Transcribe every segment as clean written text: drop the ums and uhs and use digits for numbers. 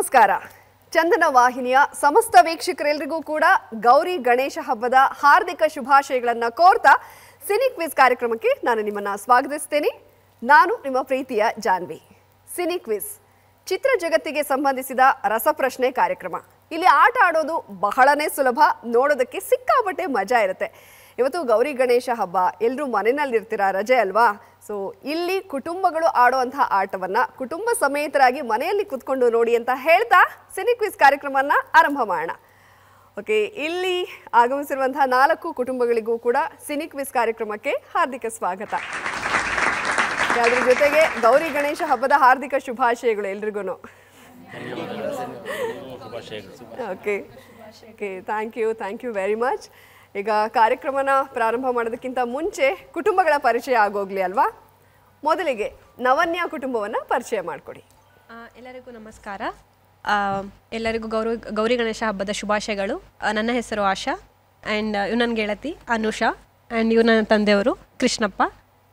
ನಮಸ್ಕಾರ. ಚಂದನ ವಾಹಿನಿಯ ಸಮಸ್ತ ವೀಕ್ಷಕರೆಲ್ಲರಿಗೂ ಕೂಡ ಗೌರಿ ಗಣೇಶ ಹಬ್ಬದ ಹಾರ್ದಿಕ ಶುಭಾಶಯಗಳನ್ನು ಕೋರ್ತಾ ಸಿನಿ ಕ್ವಿಜ್ ಕಾರ್ಯಕ್ರಮಕ್ಕೆ ನಾನು ನಿಮ್ಮನ್ನ ಸ್ವಾಗತಿಸುತ್ತೇನೆ. ನಾನು ನಿಮ್ಮ ಪ್ರೀತಿಯ ಜಾನ್ವಿ. ಸಿನಿ ಕ್ವಿಜ್ ಚಿತ್ರ ಜಗತ್ತಿಗೆ ಸಂಬಂಧಿಸಿದ ರಸಪ್ರಶ್ನೆ ಕಾರ್ಯಕ್ರಮ. ಇಲ್ಲಿ ಆಟ ಆಡೋದು ಬಹಳನೇ ಸುಲಭ, ನೋಡೋದಕ್ಕೆ ಸಿಕ್ಕಾಪಟ್ಟೆ ಮಜಾ ಇರುತ್ತೆ. ಇವತ್ತು ಗೌರಿ ಗಣೇಶ ಹಬ್ಬ, ಎಲ್ಲರೂ ಮನೆಯಲ್ಲಿರ್ತೀರಾ, ರಜೆ ಅಲ್ವಾ? ಸೊ ಇಲ್ಲಿ ಕುಟುಂಬಗಳು ಆಡುವಂತಹ ಆಟವನ್ನ ಕುಟುಂಬ ಸಮೇತರಾಗಿ ಮನೆಯಲ್ಲಿ ಕುತ್ಕೊಂಡು ನೋಡಿ ಅಂತ ಹೇಳ್ತಾ ಸಿನಿ ಕ್ವಿಜ್ ಕಾರ್ಯಕ್ರಮನ ಆರಂಭ ಮಾಡೋಣ. ಓಕೆ, ಇಲ್ಲಿ ಆಗಮಿಸಿರುವಂತಹ 4 ಕುಟುಂಬಗಳಿಗೂ ಕೂಡ ಸಿನಿ ಕ್ವಿಜ್ ಕಾರ್ಯಕ್ರಮಕ್ಕೆ ಹಾರ್ದಿಕ ಸ್ವಾಗತ. ಅದ್ರ ಜೊತೆಗೆ ಗೌರಿ ಗಣೇಶ ಹಬ್ಬದ ಹಾರ್ದಿಕ ಶುಭಾಶಯಗಳು ಎಲ್ರಿಗೂ. Okay okay, thank you very much. ಈಗ ಕಾರ್ಯಕ್ರಮನ ಪ್ರಾರಂಭ ಮಾಡೋದಕ್ಕಿಂತ ಮುಂಚೆ ಕುಟುಂಬಗಳ ಪರಿಚಯ ಆಗೋಗ್ಲಿ ಅಲ್ವಾ? ಮೊದಲಿಗೆ ನವನ್ಯ ಕುಟುಂಬವನ್ನು ಪರಿಚಯ ಮಾಡಿಕೊಡಿ. ಎಲ್ಲರಿಗೂ ನಮಸ್ಕಾರ. ಎಲ್ಲರಿಗೂ ಗೌರಿ ಗಣೇಶ ಹಬ್ಬದ ಶುಭಾಶಯಗಳು. ನನ್ನ ಹೆಸರು ಆಶಾ ಆ್ಯಂಡ್ ಇವ್ ನನ್ನ ಗೆಳತಿ ಅನುಷಾ ಆ್ಯಂಡ್ ಇವ್ ನನ್ನ ತಂದೆಯವರು ಕೃಷ್ಣಪ್ಪ,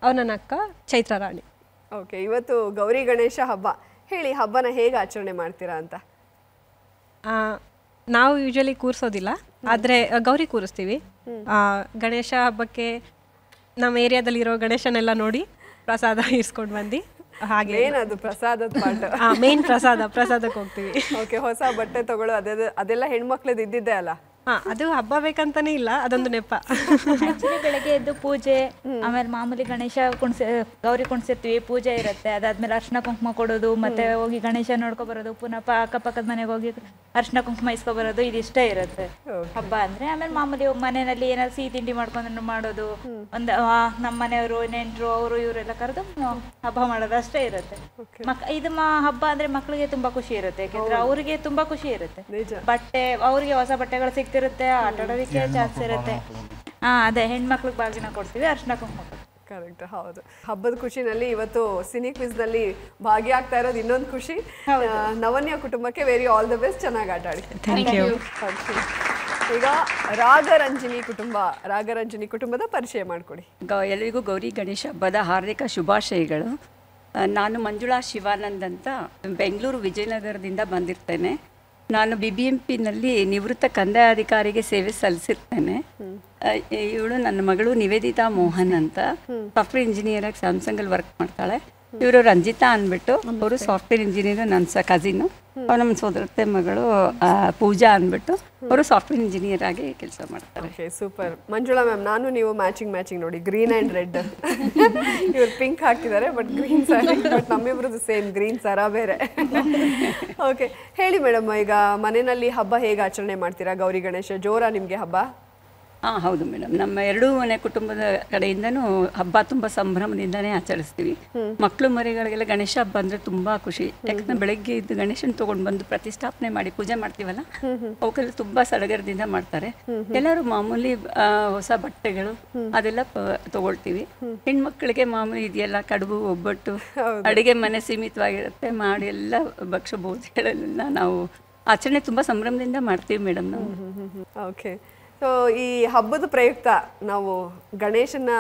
ಅವ್ರು ನನ್ನ ಅಕ್ಕ ಚೈತ್ರ ರಾಣಿ. ಓಕೆ, ಇವತ್ತು ಗೌರಿ ಗಣೇಶ ಹಬ್ಬ, ಹೇಳಿ ಹಬ್ಬನ ಹೇಗೆ ಆಚರಣೆ ಮಾಡ್ತೀರಾ ಅಂತ. ನಾವು ಯೂಶಲಿ ಕೂರಿಸೋದಿಲ್ಲ, ಆದರೆ ಗೌರಿ ಕೂರಿಸ್ತೀವಿ. ಗಣೇಶ ಹಬ್ಬಕ್ಕೆ ನಮ್ಮ ಏರಿಯಾದಲ್ಲಿರೋ ಗಣೇಶನೆಲ್ಲ ನೋಡಿ ಪ್ರಸಾದ ಇಸ್ಕೊಂಡು ಬಂದು ಹಾಗೆ ಏನದು ಪ್ರಸಾದದ ಪಾಠ? ಮೇನ್ ಪ್ರಸಾದಕ್ಕೆ ಹೋಗ್ತೀವಿ. ಓಕೆ, ಹೊಸ ಬಟ್ಟೆ ತಗೊಳ್ಳೋ ಅದೆಲ್ಲ ಹೆಣ್ಮಕ್ಳದ್ದು ಇದ್ದಿದ್ದೆ ಅಲ್ಲ? ಅದು ಹಬ್ಬ ಬೇಕಂತಾನೆ ಇಲ್ಲ, ಅದೊಂದು ನೆಪ. ಆಕ್ಚುಲಿ ಬೆಳಗ್ಗೆ ಎದ್ದು ಪೂಜೆ, ಆಮೇಲೆ ಮಾಮೂಲಿ ಗಣೇಶ ಗೌರಿ ಕುಣಿಸಿರ್ತೀವಿ, ಪೂಜೆ ಇರುತ್ತೆ. ಅದಾದ್ಮೇಲೆ ಅರ್ಶಿನ ಕುಂಕುಮ ಕೊಡೋದು, ಮತ್ತೆ ಹೋಗಿ ಗಣೇಶ ನೋಡ್ಕೊ ಬರೋದು, ಪುನಃ ಅಕ್ಕಪಕ್ಕದ ಮನೆಗೆ ಹೋಗಿ ಅರ್ಶಿನ ಕುಂಕುಮ ಇಸ್ಕೊ ಬರೋದು, ಇದಿಷ್ಟೇ ಇರುತ್ತೆ ಹಬ್ಬ ಅಂದ್ರೆ. ಆಮೇಲೆ ಮಾಮೂಲಿ ಮನೆಯಲ್ಲಿ ಏನಾದ್ರು ಸಿಹಿ ತಿಂಡಿ ಮಾಡ್ಕೊಂಡು ಮಾಡೋದು, ಒಂದು ನಮ್ಮ ಮನೆಯವರು ನೆಂಟರು ಅವರು ಇವರೆಲ್ಲ ಕರೆದು ಹಬ್ಬ ಮಾಡೋದು ಅಷ್ಟೇ ಇರುತ್ತೆ. ಇದು ಹಬ್ಬ ಅಂದ್ರೆ ಮಕ್ಕಳಿಗೆ ತುಂಬಾ ಖುಷಿ ಇರುತ್ತೆ, ಯಾಕೆಂದ್ರೆ ಅವ್ರಿಗೆ ತುಂಬಾ ಖುಷಿ ಇರುತ್ತೆ. ಬಟ್ಟೆ ಅವ್ರಿಗೆ ಹೊಸ ಬಟ್ಟೆಗಳು ಸಿಗ್ತಿರುತ್ತೆ, ಆಟ ಆಡೋದಕ್ಕೆ ಚಾನ್ಸ್ ಇರುತ್ತೆ. ಅದೇ ಹೆಣ್ಮಕ್ಳಿಗೆ ಬಾಗಿನ ಕೊಡ್ತೀವಿ, ಅರ್ಶಿನ ಕುಂಕುಮ. ಕರೆಕ್ಟ್, ಹೌದು. ಹಬ್ಬದ ಖುಷಿನಲ್ಲಿ ಇವತ್ತು ಸಿನಿ ಕ್ವಿಜ್ ನಲ್ಲಿ ಭಾಗಿಯಾಗ್ತಾ ಇರೋದು ಇನ್ನೊಂದು ಖುಷಿ. ನವನ್ಯ ಕುಟುಂಬಕ್ಕೆ ವೆರಿ ಆಲ್ ದ ಬೆಸ್ಟ್, ಚೆನ್ನಾಗಿ ಆಟ ಆಡಿ. ಈಗ ರಾಗರಂಜಿನಿ ಕುಟುಂಬದ ಪರಿಚಯ ಮಾಡಿಕೊಡಿ. ಎಲ್ಲರಿಗೂ ಗೌರಿ ಗಣೇಶ ಹಬ್ಬದ ಹಾರ್ದಿಕ ಶುಭಾಶಯಗಳು. ನಾನು ಮಂಜುಳಾ ಶಿವಾನಂದ್ ಅಂತ ಬೆಂಗಳೂರು ವಿಜಯನಗರದಿಂದ ಬಂದಿರ್ತೇನೆ. ನಾನು BBMPನಲ್ಲಿ ನಿವೃತ್ತ ಕಂದಾಯ ಅಧಿಕಾರಿಗೆ ಸೇವೆ ಸಲ್ಲಿಸಿರ್ತೇನೆ. ಇವಳು ನನ್ನ ಮಗಳು ನಿವೇದಿತಾ ಮೋಹನ್ ಅಂತ, ಸಾಫ್ಟ್ವೇರ್ ಇಂಜಿನಿಯರ್ ಆಗಿ ಸ್ಯಾಮ್ಸಂಗಲ್ಲಿ ವರ್ಕ್ ಮಾಡ್ತಾಳೆ. ಇವರು ರಂಜಿತಾ ಅಂದ್ಬಿಟ್ಟು, ಅವರು ಸಾಫ್ಟ್ವೇರ್ ಇಂಜಿನಿಯರ್, ನನ್ನ ಕಸಿನು. ಅವ್ರು ನಮ್ಮ ಸೋದರತೆ ಮಗಳು ಪೂಜಾ ಅಂದ್ಬಿಟ್ಟು, ಅವರು ಸಾಫ್ಟ್ವೇರ್ ಇಂಜಿನಿಯರ್ ಆಗಿ ಕೆಲಸ ಮಾಡ್ತಾರೆ. Okay, super. ಮಂಜುಳಾ ಮ್ಯಾಮ್, ನಾನು ನೀವು ಮ್ಯಾಚಿಂಗ್ ನೋಡಿ, ಗ್ರೀನ್ ಆ್ಯಂಡ್ ರೆಡ್. ಇವ್ರು ಪಿಂಕ್ ಹಾಕಿದ್ದಾರೆ, ಬಟ್ ಗ್ರೀನ್ ಸಾರಿ, ಬಟ್ ನಮ್ಮಿಬ್ರದ್ದು ಸೇಮ್ ಗ್ರೀನ್ ಸರ ಬೇರೆ. ಓಕೆ, ಹೇಳಿ ಮೇಡಮ್, ಈಗ ಮನೆಯಲ್ಲಿ ಹಬ್ಬ ಹೇಗೆ ಆಚರಣೆ ಮಾಡ್ತೀರಾ? ಗೌರಿ ಗಣೇಶ ಜೋರಾ ನಿಮಗೆ ಹಬ್ಬ? ಹೌದು ಮೇಡಮ್, ನಮ್ಮ ಎರಡೂ ಮನೆ ಕುಟುಂಬದ ಕಡೆಯಿಂದನೂ ಹಬ್ಬ ತುಂಬ ಸಂಭ್ರಮದಿಂದನೇ ಆಚರಿಸ್ತೀವಿ. ಮಕ್ಕಳು ಮರಿಗಳಿಗೆಲ್ಲ ಗಣೇಶ ಹಬ್ಬ ಅಂದರೆ ತುಂಬ ಖುಷಿ. ಯಾಕಂದ್ರೆ ಬೆಳಗ್ಗೆ ಇದ್ದು ಗಣೇಶನ ತೊಗೊಂಡು ಬಂದು ಪ್ರತಿಷ್ಠಾಪನೆ ಮಾಡಿ ಪೂಜೆ ಮಾಡ್ತೀವಲ್ಲ, ಅವಕ್ಕೆಲ್ಲ ತುಂಬ ಸಡಗರದಿಂದ ಮಾಡ್ತಾರೆ. ಎಲ್ಲರೂ ಮಾಮೂಲಿ ಹೊಸ ಬಟ್ಟೆಗಳು ಅದೆಲ್ಲ ತಗೊಳ್ತೀವಿ. ಹೆಣ್ಮಕ್ಳಿಗೆ ಮಾಮೂಲಿ ಇದೆಲ್ಲ ಕಡುಬು, ಒಬ್ಬಟ್ಟು, ಅಡುಗೆ ಮನೆ ಸೀಮಿತವಾಗಿರುತ್ತೆ, ಮಾಡಿ ಎಲ್ಲ ಭಕ್ಷ್ಯ ಭೋಜಗಳೆಲ್ಲ ನಾವು ಆಚರಣೆ ತುಂಬ ಸಂಭ್ರಮದಿಂದ ಮಾಡ್ತೀವಿ ಮೇಡಮ್ ನಾವು. ಓಕೆ, ಸೊ ಈ ಹಬ್ಬದ ಪ್ರಯುಕ್ತ ನಾವು ಗಣೇಶನ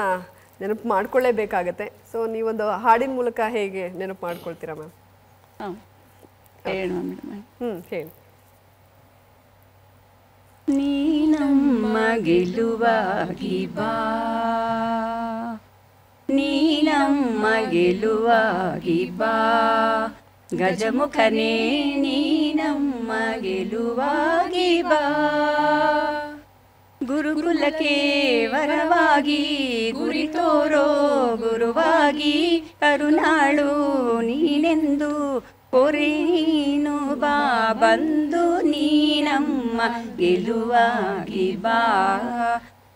ನೆನಪು ಮಾಡ್ಕೊಳ್ಳೇಬೇಕಾಗತ್ತೆ. ಸೊ ನೀವೊಂದು ಹಾಡಿನ ಮೂಲಕ ಹೇಗೆ ನೆನಪು ಮಾಡ್ಕೊಳ್ತೀರಾ ಮ್ಯಾಮ್? ಹೇಳುವ ಮೇಡಮ್. ಹೇಳಿ. ನೀ ನಮ್ಮ ಗೆಲುವಾಗಿ ಬಾ, ನೀ ನಮ್ಮ ಗೆಲುವಾಗಿ ಬಾ, ಗಜಮುಖನೇ ನೀ ನಮ್ಮ ಗೆಲುವಾಗಿ ಬಾ, ಗುರುಕುಲಕ್ಕೆ ವರವಾಗಿ ಗುರಿ ತೋರೋ ಗುರುವಾಗಿ, ಕರುನಾಳು ನೀನೆಂದು ಕೊರೇನು ಬಾ, ಬಂದು ನೀ ನಮ್ಮ ಗೆಲುವಾಗಿ ಬಾ,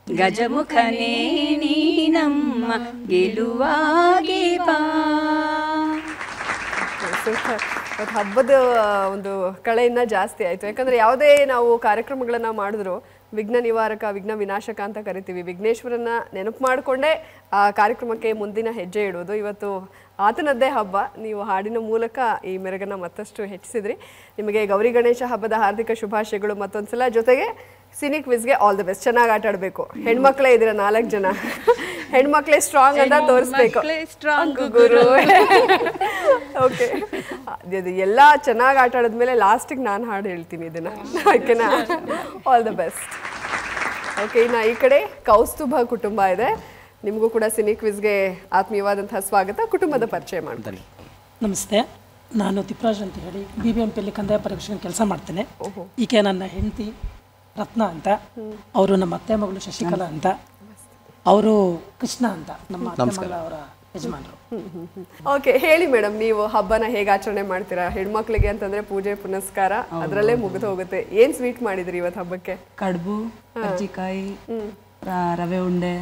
ಗಜಮುಖನೇ ನೀ ನಮ್ಮ ಗೆಲುವಾಗಿ ಬಾ. ಹಬ್ಬದ ಒಂದು ಕಳೆಯನ್ನ ಜಾಸ್ತಿ ಆಯಿತು. ಯಾಕಂದರೆ ಯಾವುದೇ ನಾವು ಕಾರ್ಯಕ್ರಮಗಳನ್ನು ಮಾಡಿದ್ರು ವಿಘ್ನ ನಿವಾರಕ, ವಿಘ್ನ ವಿನಾಶಕ ಅಂತ ಕರಿತೀವಿ. ವಿಘ್ನೇಶ್ವರನ ನೆನಪು ಮಾಡಿಕೊಂಡೇ ಆ ಕಾರ್ಯಕ್ರಮಕ್ಕೆ ಮುಂದಿನ ಹೆಜ್ಜೆ ಇಡೋದು. ಇವತ್ತು ಆತನದ್ದೇ ಹಬ್ಬ. ನೀವು ಹಾಡಿನ ಮೂಲಕ ಈ ಮೆರುಗನ್ನು ಮತ್ತಷ್ಟು ಹೆಚ್ಚಿಸಿದ್ರಿ. ನಿಮಗೆ ಗೌರಿ ಗಣೇಶ ಹಬ್ಬದ ಹಾರ್ದಿಕ ಶುಭಾಶಯಗಳು ಮತ್ತೊಂದ್ಸಲ. ಜೊತೆಗೆ ಸಿನಿ ಕ್ವಿಜ್ಗೆ ಆಲ್ ದ ಬೆಸ್ಟ್. ಚೆನ್ನಾಗಿ ಆಟ ಆಡಬೇಕು. ಹೆಣ್ಮಕ್ಳೇ ಇದ್ದೀರಾ 4 ಜನ. ಹೆಣ್ಮಕ್ಳೇ ಸ್ಟ್ರಾಂಗ್ ಅಂತ ತೋರಿಸ್ಬೇಕು. ಸ್ಟ್ರಾಂಗ್ ಗುರು. ಓಕೆ, ಅದು ಎಲ್ಲ ಚೆನ್ನಾಗಿ ಆಟ ಆಡಿದ್ಮೇಲೆ ಲಾಸ್ಟಿಗೆ ನಾನು ಹಾಡು ಹೇಳ್ತೀನಿ ಇದನ್ನ. ಓಕೆನಾ? All the best. ಓಕೆ, ಇನ್ನು ಈ ಕಡೆ ಕೌಸ್ತುಭ ಕುಟುಂಬ ಇದೆ. ನಿಮಗೂ ಕೂಡ ಸಿನಿ ಕ್ವಿಜ್ಗೆ ಆತ್ಮೀಯವಾದಂತಹ ಸ್ವಾಗತ. ಕುಟುಂಬದ ಪರಿಚಯ ಮಾಡ್ತೀನಿ. ನಮಸ್ತೆ, ನಾನು ತಿಪ್ರಾಜ್ ಅಂತ ಹೇಳಿ BBMPಯಲ್ಲಿ ಕಂದಾಯ ಪರೀಕ್ಷೆ ಕೆಲಸ ಮಾಡ್ತೇನೆ. ಈಕೆ ನನ್ನ ಹೆಂಡತಿ ರತ್ನ ಅಂತ, ಅವರು ನಮ್ಮ ಅತ್ತೆ ಮಗಳು ಶಶಿಕಲಾ ಅಂತ, ಅವರು ಕೃಷ್ಣ ಅಂತ ನಮ್ಮ ಅತ್ತೆ ಮಗಳ ಅವರ ಯಜಮಾನರು. ಓಕೆ, ಹೇಳಿ ಮೇಡಮ್, ನೀವು ಹಬ್ಬನ ಹೇಗೆ ಆಚರಣೆ ಮಾಡ್ತೀರಾ? ಹೆಣ್ಮಕ್ಳಿಗೆ ಅಂತಂದ್ರೆ ಪೂಜೆ ಪುನಸ್ಕಾರ ಅದರಲ್ಲೇ ಮುಗಿದು ಹೋಗುತ್ತೆ. ಏನ್ ಸ್ವೀಟ್ ಮಾಡಿದ್ರಿ ಇವತ್ತು ಹಬ್ಬಕ್ಕೆ? ಕಡುಬು, ಕರ್ಜಿಕಾಯಿ, ರವೆ ಉಂಡೆ,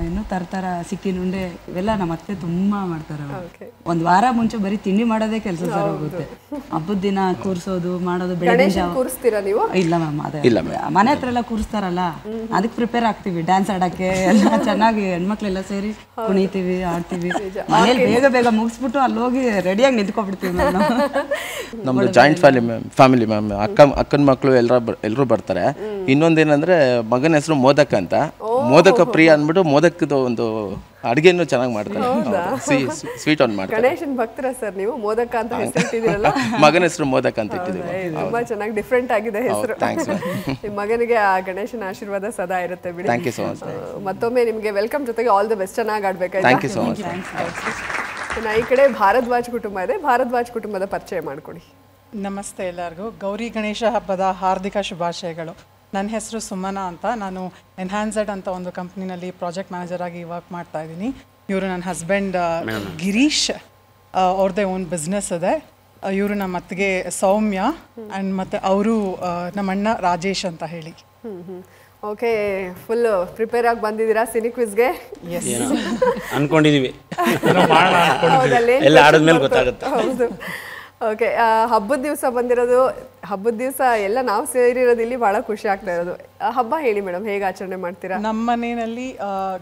ಇನ್ನು ತರತರ ಸಿಕ್ಕಿನ ಉಂಡೆ, ಇವೆಲ್ಲ ನಮ್ಮ ಅತ್ತೆ ತುಂಬಾ ಮಾಡ್ತಾರೆ. ಒಂದ್ ವಾರ ಮುಂಚೆ ಬರೀ ತಿಂಡಿ ಮಾಡೋದೇ ಕೆಲಸ ಸರ್ ಹೋಗುತ್ತೆ. ಹಬ್ಬದ ದಿನ ಕೂರ್ಸೋದು ಮಾಡೋದು, ಬೆಳಗ್ಗೆ ಕೂರಿಸ್ತೀರಾ ನೀವು? ಇಲ್ಲ ಮ್ಯಾಮ್, ಅದೇ ಮನೆ ಹತ್ರ ಎಲ್ಲ ಕೂರಿಸ್ತಾರಲ್ಲ, ಅದಕ್ಕೆ ಪ್ರಿಪೇರ್ ಆಗ್ತೀವಿ. ಡ್ಯಾನ್ಸ್ ಆಡಕ್ಕೆ ಎಲ್ಲ ಚೆನ್ನಾಗಿ ಹೆಣ್ಮಕ್ಳೆಲ್ಲ ಸೇರಿ ಕುಣಿತೀವಿ, ಆಡ್ತೀವಿ. ಮನೇಲಿ ಬೇಗ ಬೇಗ ಮುಗಿಸ್ಬಿಟ್ಟು ಅಲ್ಲಿ ಹೋಗಿ ರೆಡಿಯಾಗಿ ನಿಂತ್ಕೊಬಿಡ್ತೀವಿ ಮ್ಯಾಮ್. ನಮ್ದು ಜಾಯಿಂಟ್ ಫ್ಯಾಮಿಲಿ ಮ್ಯಾಮ್. ಅಕ್ಕನ ಮಕ್ಕಳು ಎಲ್ಲರೂ ಬರ್ತಾರೆ. ಇನ್ನೊಂದೇನಂದ್ರೆ ಮಗನ ಹೆಸರು ಮೋದಕ ಅಂತ, ಮೋದಕ ಪ್ರಿಯ ಅಂದ್ಬಿಟ್ಟು ಮೋದಕದ ಒಂದು ಅಡುಗೆನೂ ಚೆನ್ನಾಗಿ ಮಾಡ್ತಾರೆ. ಸ್ವೀಟ್ ಒಂದು ಮಾಡ್ತಾರೆ. ಗಣೇಶನ್ ಭಕ್ತರ ಸರ್ ನೀವು? ಮೋದಕ ಅಂತ ಹೆಸರಿಟ್ಟಿದ್ದೀರಲ್ಲ? ಮಗನ ಹೆಸರು ಮೋದಕ ಅಂತ ಇಟ್ಟಿದ್ದೀವಿ. ತುಂಬಾ ಚೆನ್ನಾಗಿ ಡಿಫ್ರೆಂಟ್ ಆಗಿದೆ ಹೆಸರು. ನಿಮ್ಮ ಮಗನಿಗೆ ಆ ಗಣೇಶನ ಆಶೀರ್ವಾದ ಸದಾ ಇರುತ್ತೆ ಬಿಡಿ. Thank you so much. ಮತ್ತೊಮ್ಮೆ ನಿಮಗೆ ವೆಲ್ಕಮ್, ಜೊತೆಗೆ ಆಲ್ ದ ಬೆಸ್ಟ್. ಚೆನ್ನಾಗಿ ಆಡ್ಬೇಕಾಯ್ತು. Thank you so much. ಈ ಕಡೆ ಭಾರದ್ವಾಜ್ ಕುಟುಂಬ ಇದೆ. ಭಾರದ್ವಾಜ್ ಕುಟುಂಬದ ಪರಿಚಯ ಮಾಡ್ಕೊಡಿ. ನಮಸ್ತೆ ಎಲ್ಲರಿಗೂ. ಗೌರಿ ಗಣೇಶ ಹಬ್ಬದ ಹಾರ್ದಿಕ ಶುಭಾಶಯಗಳು. ನನ್ನ ಹೆಸರು ಸುಮನಾ ಅಂತ. ನಾನು ಎನ್ಹ್ಯಾನ್ಸೆಡ್ ಅಂತ ಒಂದು ಕಂಪ್ನಿನಲ್ಲಿ ಪ್ರಾಜೆಕ್ಟ್ ಮ್ಯಾನೇಜರ್ ಆಗಿ ವರ್ಕ್ ಮಾಡ್ತಾ ಇದ್ದೀನಿ. ಇವರು ನನ್ನ ಹಸ್ಬೆಂಡ್ ಗಿರೀಶ್, ಅವ್ರದ್ದೇ ಓನ್ ಬಿಸ್ನೆಸ್ ಇದೆ. ಇವರು ನಮ್ಮ ಅತ್ತಿಗೆ ಸೌಮ್ಯ, ಆ್ಯಂಡ್ ಮತ್ತು ಅವರು ನಮ್ಮ ಅಣ್ಣ ರಾಜೇಶ್ ಅಂತ ಹೇಳಿ. ಓಕೆ, ಫುಲ್ ಪ್ರಿಪೇರ್ ಆಗಿ ಬಂದಿದ್ದೀರಾ ಸಿನಿ ಕ್ವಿಜ್ಗೆ? ಅನ್ಕೊಂಡಿದೀವಿ, ಎಲ್ಲ ಆಡಿದ್ಮೇಲೆ ಗೊತ್ತಾಗುತ್ತೆ. ಹೌದು. ಓಕೆ, ಹಬ್ಬದ ದಿವಸ ಬಂದಿರೋದು, ಹಬ್ಬದ ದಿವಸ ಎಲ್ಲ ನಾವು ಸೇರಿರೋದು ಇಲ್ಲಿ ಬಹಳ ಖುಷಿ ಆಗ್ತಾ ಇರೋದು. ಹಬ್ಬ ಹೇಳಿ ಮೇಡಮ್, ಹೇಗೆ ಆಚರಣೆ ಮಾಡ್ತೀರಾ? ನಮ್ಮ ಮನೆಯಲ್ಲಿ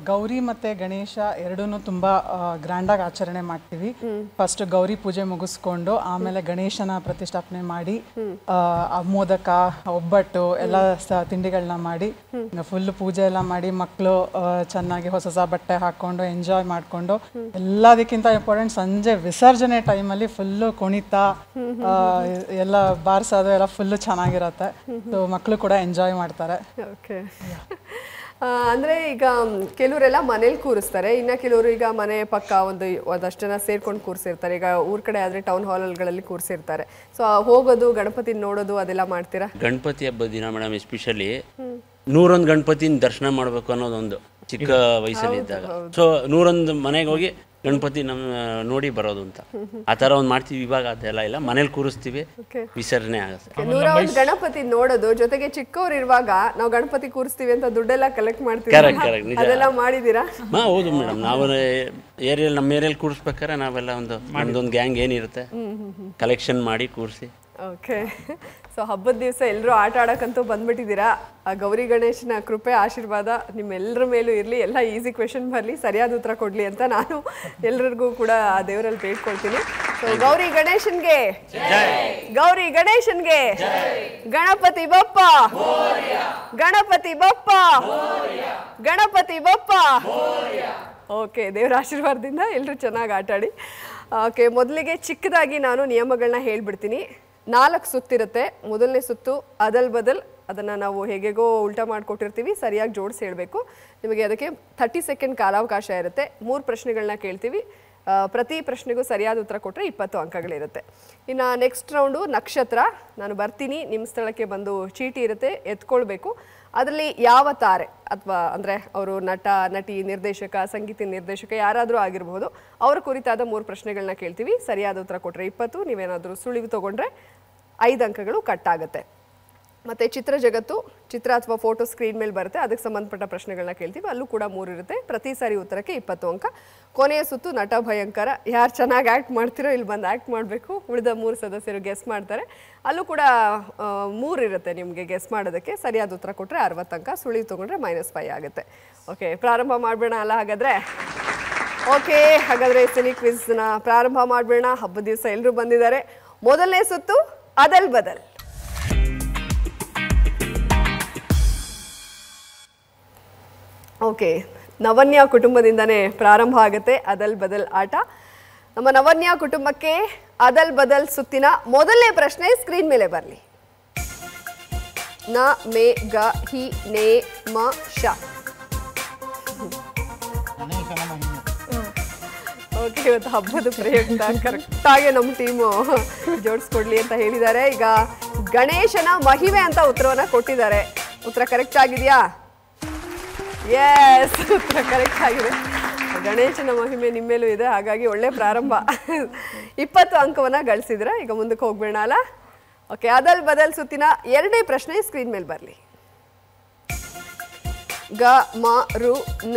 ಗೌರಿ ಮತ್ತೆ ಗಣೇಶ ಎರಡೂ ತುಂಬಾ ಗ್ರ್ಯಾಂಡಾಗಿ ಆಚರಣೆ ಮಾಡ್ತೀವಿ. ಫಸ್ಟ್ ಗೌರಿ ಪೂಜೆ ಮುಗಿಸ್ಕೊಂಡು ಆಮೇಲೆ ಗಣೇಶನ ಪ್ರತಿಷ್ಠಾಪನೆ ಮಾಡಿ, ಮೋದಕ, ಒಬ್ಬಟ್ಟು ಎಲ್ಲ ತಿಂಡಿಗಳನ್ನ ಮಾಡಿ ಫುಲ್ ಪೂಜೆ ಎಲ್ಲ ಮಾಡಿ, ಮಕ್ಕಳು ಚೆನ್ನಾಗಿ ಹೊಸ ಬಟ್ಟೆ ಹಾಕೊಂಡು ಎಂಜಾಯ್ ಮಾಡಿಕೊಂಡು, ಎಲ್ಲದಕ್ಕಿಂತ ಇಂಪಾರ್ಟೆಂಟ್ ಸಂಜೆ ವಿಸರ್ಜನೆ ಟೈಮಲ್ಲಿ ಫುಲ್ಲು ಕುಣಿತ ಎಲ್ಲ ಬಾರಿಸೋದು ಎಲ್ಲ ಫುಲ್ಲು ಚೆನ್ನಾಗಿರತ್ತೆ. ಸೊ ಮಕ್ಕಳು ಕೂಡ ಎಂಜಾಯ್ ಮಾಡ್ತಾರೆ. ಓಕೆ, ಅಂದರೆ ಈಗ ಕೆಲವರೆಲ್ಲ ಮನೇಲಿ ಕೂರಿಸ್ತಾರೆ, ಇನ್ನು ಕೆಲವರು ಈಗ ಮನೆ ಪಕ್ಕ ಒಂದಷ್ಟು ಜನ ಸೇರ್ಕೊಂಡು ಕೂರಿಸಿರ್ತಾರೆ. ಈಗ ಊರ್ ಕಡೆ ಆದರೆ ಟೌನ್ ಹಾಲ್ಗಳಲ್ಲಿ ಕೂರಿಸಿರ್ತಾರೆ. ಸೊ ಹೋಗೋದು, ಗಣಪತಿ ನೋಡೋದು ಅದೆಲ್ಲ ಮಾಡ್ತೀರಾ? ಗಣಪತಿ ಹಬ್ಬದ ದಿನ ಮೇಡಮ್ ಎಸ್ಪೆಷಲಿ 101 ಗಣಪತಿನ ದರ್ಶನ ಮಾಡಬೇಕು ಅನ್ನೋದೊಂದು ಚಿಕ್ಕ ವಯಸ್ಸಲ್ಲಿ ಇದ್ದಾಗ. ಸೊ 101 ಮನೆಗೆ ಹೋಗಿ ಗಣಪತಿ ನೋಡಿ ಬರೋದು ಅಂತ ಆ ಥರ ಒಂದು ಮಾಡ್ತೀವಿ. ಇವಾಗ ಅದೆಲ್ಲ ಇಲ್ಲ, ಮನೇಲಿ ಕೂರಿಸ್ತೀವಿ, ವಿಸರ್ಜನೆ ಆಗುತ್ತೆ. 101 ಗಣಪತಿ ನೋಡೋದು, ಜೊತೆಗೆ ಚಿಕ್ಕವ್ರು ಇರುವಾಗ ನಾವು ಗಣಪತಿ ಕೂರಿಸ್ತೀವಿ ಅಂತ ದುಡ್ಡೆಲ್ಲ ಕಲೆಕ್ಟ್ ಮಾಡ್ತೀವಿ. ಕರೆಕ್ಟ್, ಅದೆಲ್ಲ ಮಾಡಿದ್ದೀರಾ? ಹೌದು ಮೇಡಮ್. ನಾವು ನಮ್ಮ ಏರಿಯಲ್ಲಿ ಕೂರಿಸ್ಬೇಕಾದ್ರೆ ನಾವೆಲ್ಲ ಒಂದೊಂದು ಗ್ಯಾಂಗ್ ಏನಿರುತ್ತೆ ಕಲೆಕ್ಷನ್ ಮಾಡಿ ಕೂರಿಸಿ. ಓಕೆ, ಸೊ ಹಬ್ಬದ ದಿವಸ ಎಲ್ಲರೂ ಆಟ ಆಡೋಕ್ಕಂತೂ ಬಂದ್ಬಿಟ್ಟಿದ್ದೀರಾ. ಆ ಗೌರಿ ಗಣೇಶನ ಕೃಪೆ ಆಶೀರ್ವಾದ ನಿಮ್ಮೆಲ್ಲರ ಮೇಲೂ ಇರಲಿ. ಎಲ್ಲ ಈಸಿ ಕ್ವೆಶನ್ ಬರಲಿ, ಸರಿಯಾದ ಉತ್ತರ ಕೊಡಲಿ ಅಂತ ನಾನು ಎಲ್ಲರಿಗೂ ಕೂಡ ಆ ದೇವರಲ್ಲಿ ಬೇಡ್ಕೊಳ್ತೀನಿ. ಸೊ ಗೌರಿ ಗಣೇಶನ್ಗೆ, ಗೌರಿ ಗಣೇಶನ್ಗೆ, ಗಣಪತಿ ಬಪ್ಪ, ಗಣಪತಿ ಬಪ್ಪ, ಗಣಪತಿ ಬಪ್ಪ. ಓಕೆ, ದೇವರ ಆಶೀರ್ವಾದದಿಂದ ಎಲ್ಲರೂ ಚೆನ್ನಾಗಿ ಆಟಾಡಿ. ಓಕೆ, ಮೊದಲಿಗೆ ಚಿಕ್ಕದಾಗಿ ನಾನು ನಿಯಮಗಳನ್ನ ಹೇಳ್ಬಿಡ್ತೀನಿ. 4 ಸುತ್ತಿರುತ್ತೆ. ಮೊದಲನೇ ಸುತ್ತು ಅದಲ್ ಬದಲ್, ಅದನ್ನು ನಾವು ಹೇಗೆಗೋ ಉಲ್ಟಾ ಮಾಡಿಕೊಟ್ಟಿರ್ತೀವಿ, ಸರಿಯಾಗಿ ಜೋಡಿಸಿ ಹೇಳಬೇಕು. ನಿಮಗೆ ಅದಕ್ಕೆ 30 ಸೆಕೆಂಡ್ ಕಾಲಾವಕಾಶ ಇರುತ್ತೆ. 3 ಪ್ರಶ್ನೆಗಳನ್ನ ಕೇಳ್ತೀವಿ. ಪ್ರತಿ ಪ್ರಶ್ನೆಗೂ ಸರಿಯಾದ ಉತ್ತರ ಕೊಟ್ಟರೆ 20 ಅಂಕಗಳಿರುತ್ತೆ. ಇನ್ನು ನೆಕ್ಸ್ಟ್ ರೌಂಡು ನಕ್ಷತ್ರ. ನಾನು ಬರ್ತೀನಿ, ನಿಮ್ಮ ಸ್ಥಳಕ್ಕೆ ಬಂದು ಚೀಟಿ ಇರುತ್ತೆ, ಎತ್ಕೊಳ್ಬೇಕು. ಅದರಲ್ಲಿ ಯಾವ ತಾರೆ ಅಥವಾ ಅಂದರೆ ಅವರು ನಟ, ನಟಿ, ನಿರ್ದೇಶಕ, ಸಂಗೀತ ನಿರ್ದೇಶಕ ಯಾರಾದರೂ ಆಗಿರಬಹುದು, ಅವರ ಕುರಿತಾದ 3 ಪ್ರಶ್ನೆಗಳನ್ನ ಕೇಳ್ತೀವಿ. ಸರಿಯಾದ ಉತ್ತರ ಕೊಟ್ಟರೆ 20, ನೀವೇನಾದರೂ ಸುಳಿವು ತೊಗೊಂಡ್ರೆ 5 ಅಂಕಗಳು ಕಟ್ ಆಗುತ್ತೆ. ಮತ್ತು ಚಿತ್ರ ಜಗತ್ತು, ಚಿತ್ರ ಅಥವಾ ಫೋಟೋ ಸ್ಕ್ರೀನ್ ಮೇಲೆ ಬರುತ್ತೆ, ಅದಕ್ಕೆ ಸಂಬಂಧಪಟ್ಟ ಪ್ರಶ್ನೆಗಳನ್ನ ಕೇಳ್ತೀವಿ. ಅಲ್ಲೂ ಕೂಡ 3 ಇರುತ್ತೆ. ಪ್ರತಿ ಸಾರಿ ಉತ್ತರಕ್ಕೆ 20 ಅಂಕ. ಕೊನೆಯ ಸುತ್ತು ನಟ ಭಯಂಕರ. ಯಾರು ಚೆನ್ನಾಗಿ ಆ್ಯಕ್ಟ್ ಮಾಡ್ತಿರೋ ಇಲ್ಲಿ ಬಂದು ಆ್ಯಕ್ಟ್ ಮಾಡಬೇಕು. ಉಳಿದ 3 ಸದಸ್ಯರು ಗೆಸ್ ಮಾಡ್ತಾರೆ. ಅಲ್ಲೂ ಕೂಡ 3 ಇರುತ್ತೆ ನಿಮಗೆ ಗೆಸ್ ಮಾಡೋದಕ್ಕೆ. ಸರಿಯಾದ ಉತ್ತರ ಕೊಟ್ಟರೆ 60 ಅಂಕ, ಸುಳಿವು ತೊಗೊಂಡ್ರೆ -5 ಆಗುತ್ತೆ. ಓಕೆ, ಪ್ರಾರಂಭ ಮಾಡಬೇಡ ಅಲ್ಲ ಹಾಗಾದರೆ? ಓಕೆ, ಹಾಗಾದರೆ ಸಿನಿ ಕ್ವಿಜ್ನ ಪ್ರಾರಂಭ ಮಾಡಬೇಡ. ಹಬ್ಬದ ದಿವಸ ಎಲ್ಲರೂ ಬಂದಿದ್ದಾರೆ. ಮೊದಲನೇ ಸುತ್ತು ಅದಲ್ ಬದಲ್. ಓಕೆ, ನವನ್ಯ ಕುಟುಂಬದಿಂದನೇ ಪ್ರಾರಂಭ ಆಗುತ್ತೆ ಅದಲ್ ಬದಲ್ ಆಟ. ನಮ್ಮ ನವನ್ಯ ಕುಟುಂಬಕ್ಕೆ ಅದಲ್ ಬದಲ್ ಸುತ್ತಿನ ಮೊದಲನೇ ಪ್ರಶ್ನೆ ಸ್ಕ್ರೀನ್ ಮೇಲೆ ಬರಲಿ. ನ ಮೇ ಗ ಹಿ ನೇ ಮ ಶ. ಓಕೆ, ಇವತ್ತು ಹಬ್ಬದ ಪ್ರಯುಕ್ತ ಕರೆಕ್ಟಾಗಿ ನಮ್ಮ ಟೀಮು ಜೋಡಿಸ್ಕೊಡ್ಲಿ ಅಂತ ಹೇಳಿದ್ದಾರೆ. ಈಗ ಗಣೇಶನ ಮಹಿಮೆ ಅಂತ ಉತ್ತರವನ್ನ ಕೊಟ್ಟಿದ್ದಾರೆ. ಉತ್ತರ ಕರೆಕ್ಟ್ ಆಗಿದೆಯಾ? ಎಸ್, ಉತ್ತರ ಕರೆಕ್ಟ್ ಆಗಿದೆ. ಗಣೇಶನ ಮಹಿಮೆ ನಿಮ್ಮೇಲೂ ಇದೆ, ಹಾಗಾಗಿ ಒಳ್ಳೆ ಪ್ರಾರಂಭ. 20 ಅಂಕವನ್ನ ಗಳಿಸಿದ್ರ. ಈಗ ಮುಂದಕ್ಕೆ ಹೋಗ್ಬೇಡ ಅಲ್ಲ? ಓಕೆ, ಅದಲ್ ಬದಲ್ ಸುತ್ತಿನ ಎರಡನೇ ಪ್ರಶ್ನೆ ಸ್ಕ್ರೀನ್ ಮೇಲೆ ಬರಲಿ. ಗ ಮ ರು ನ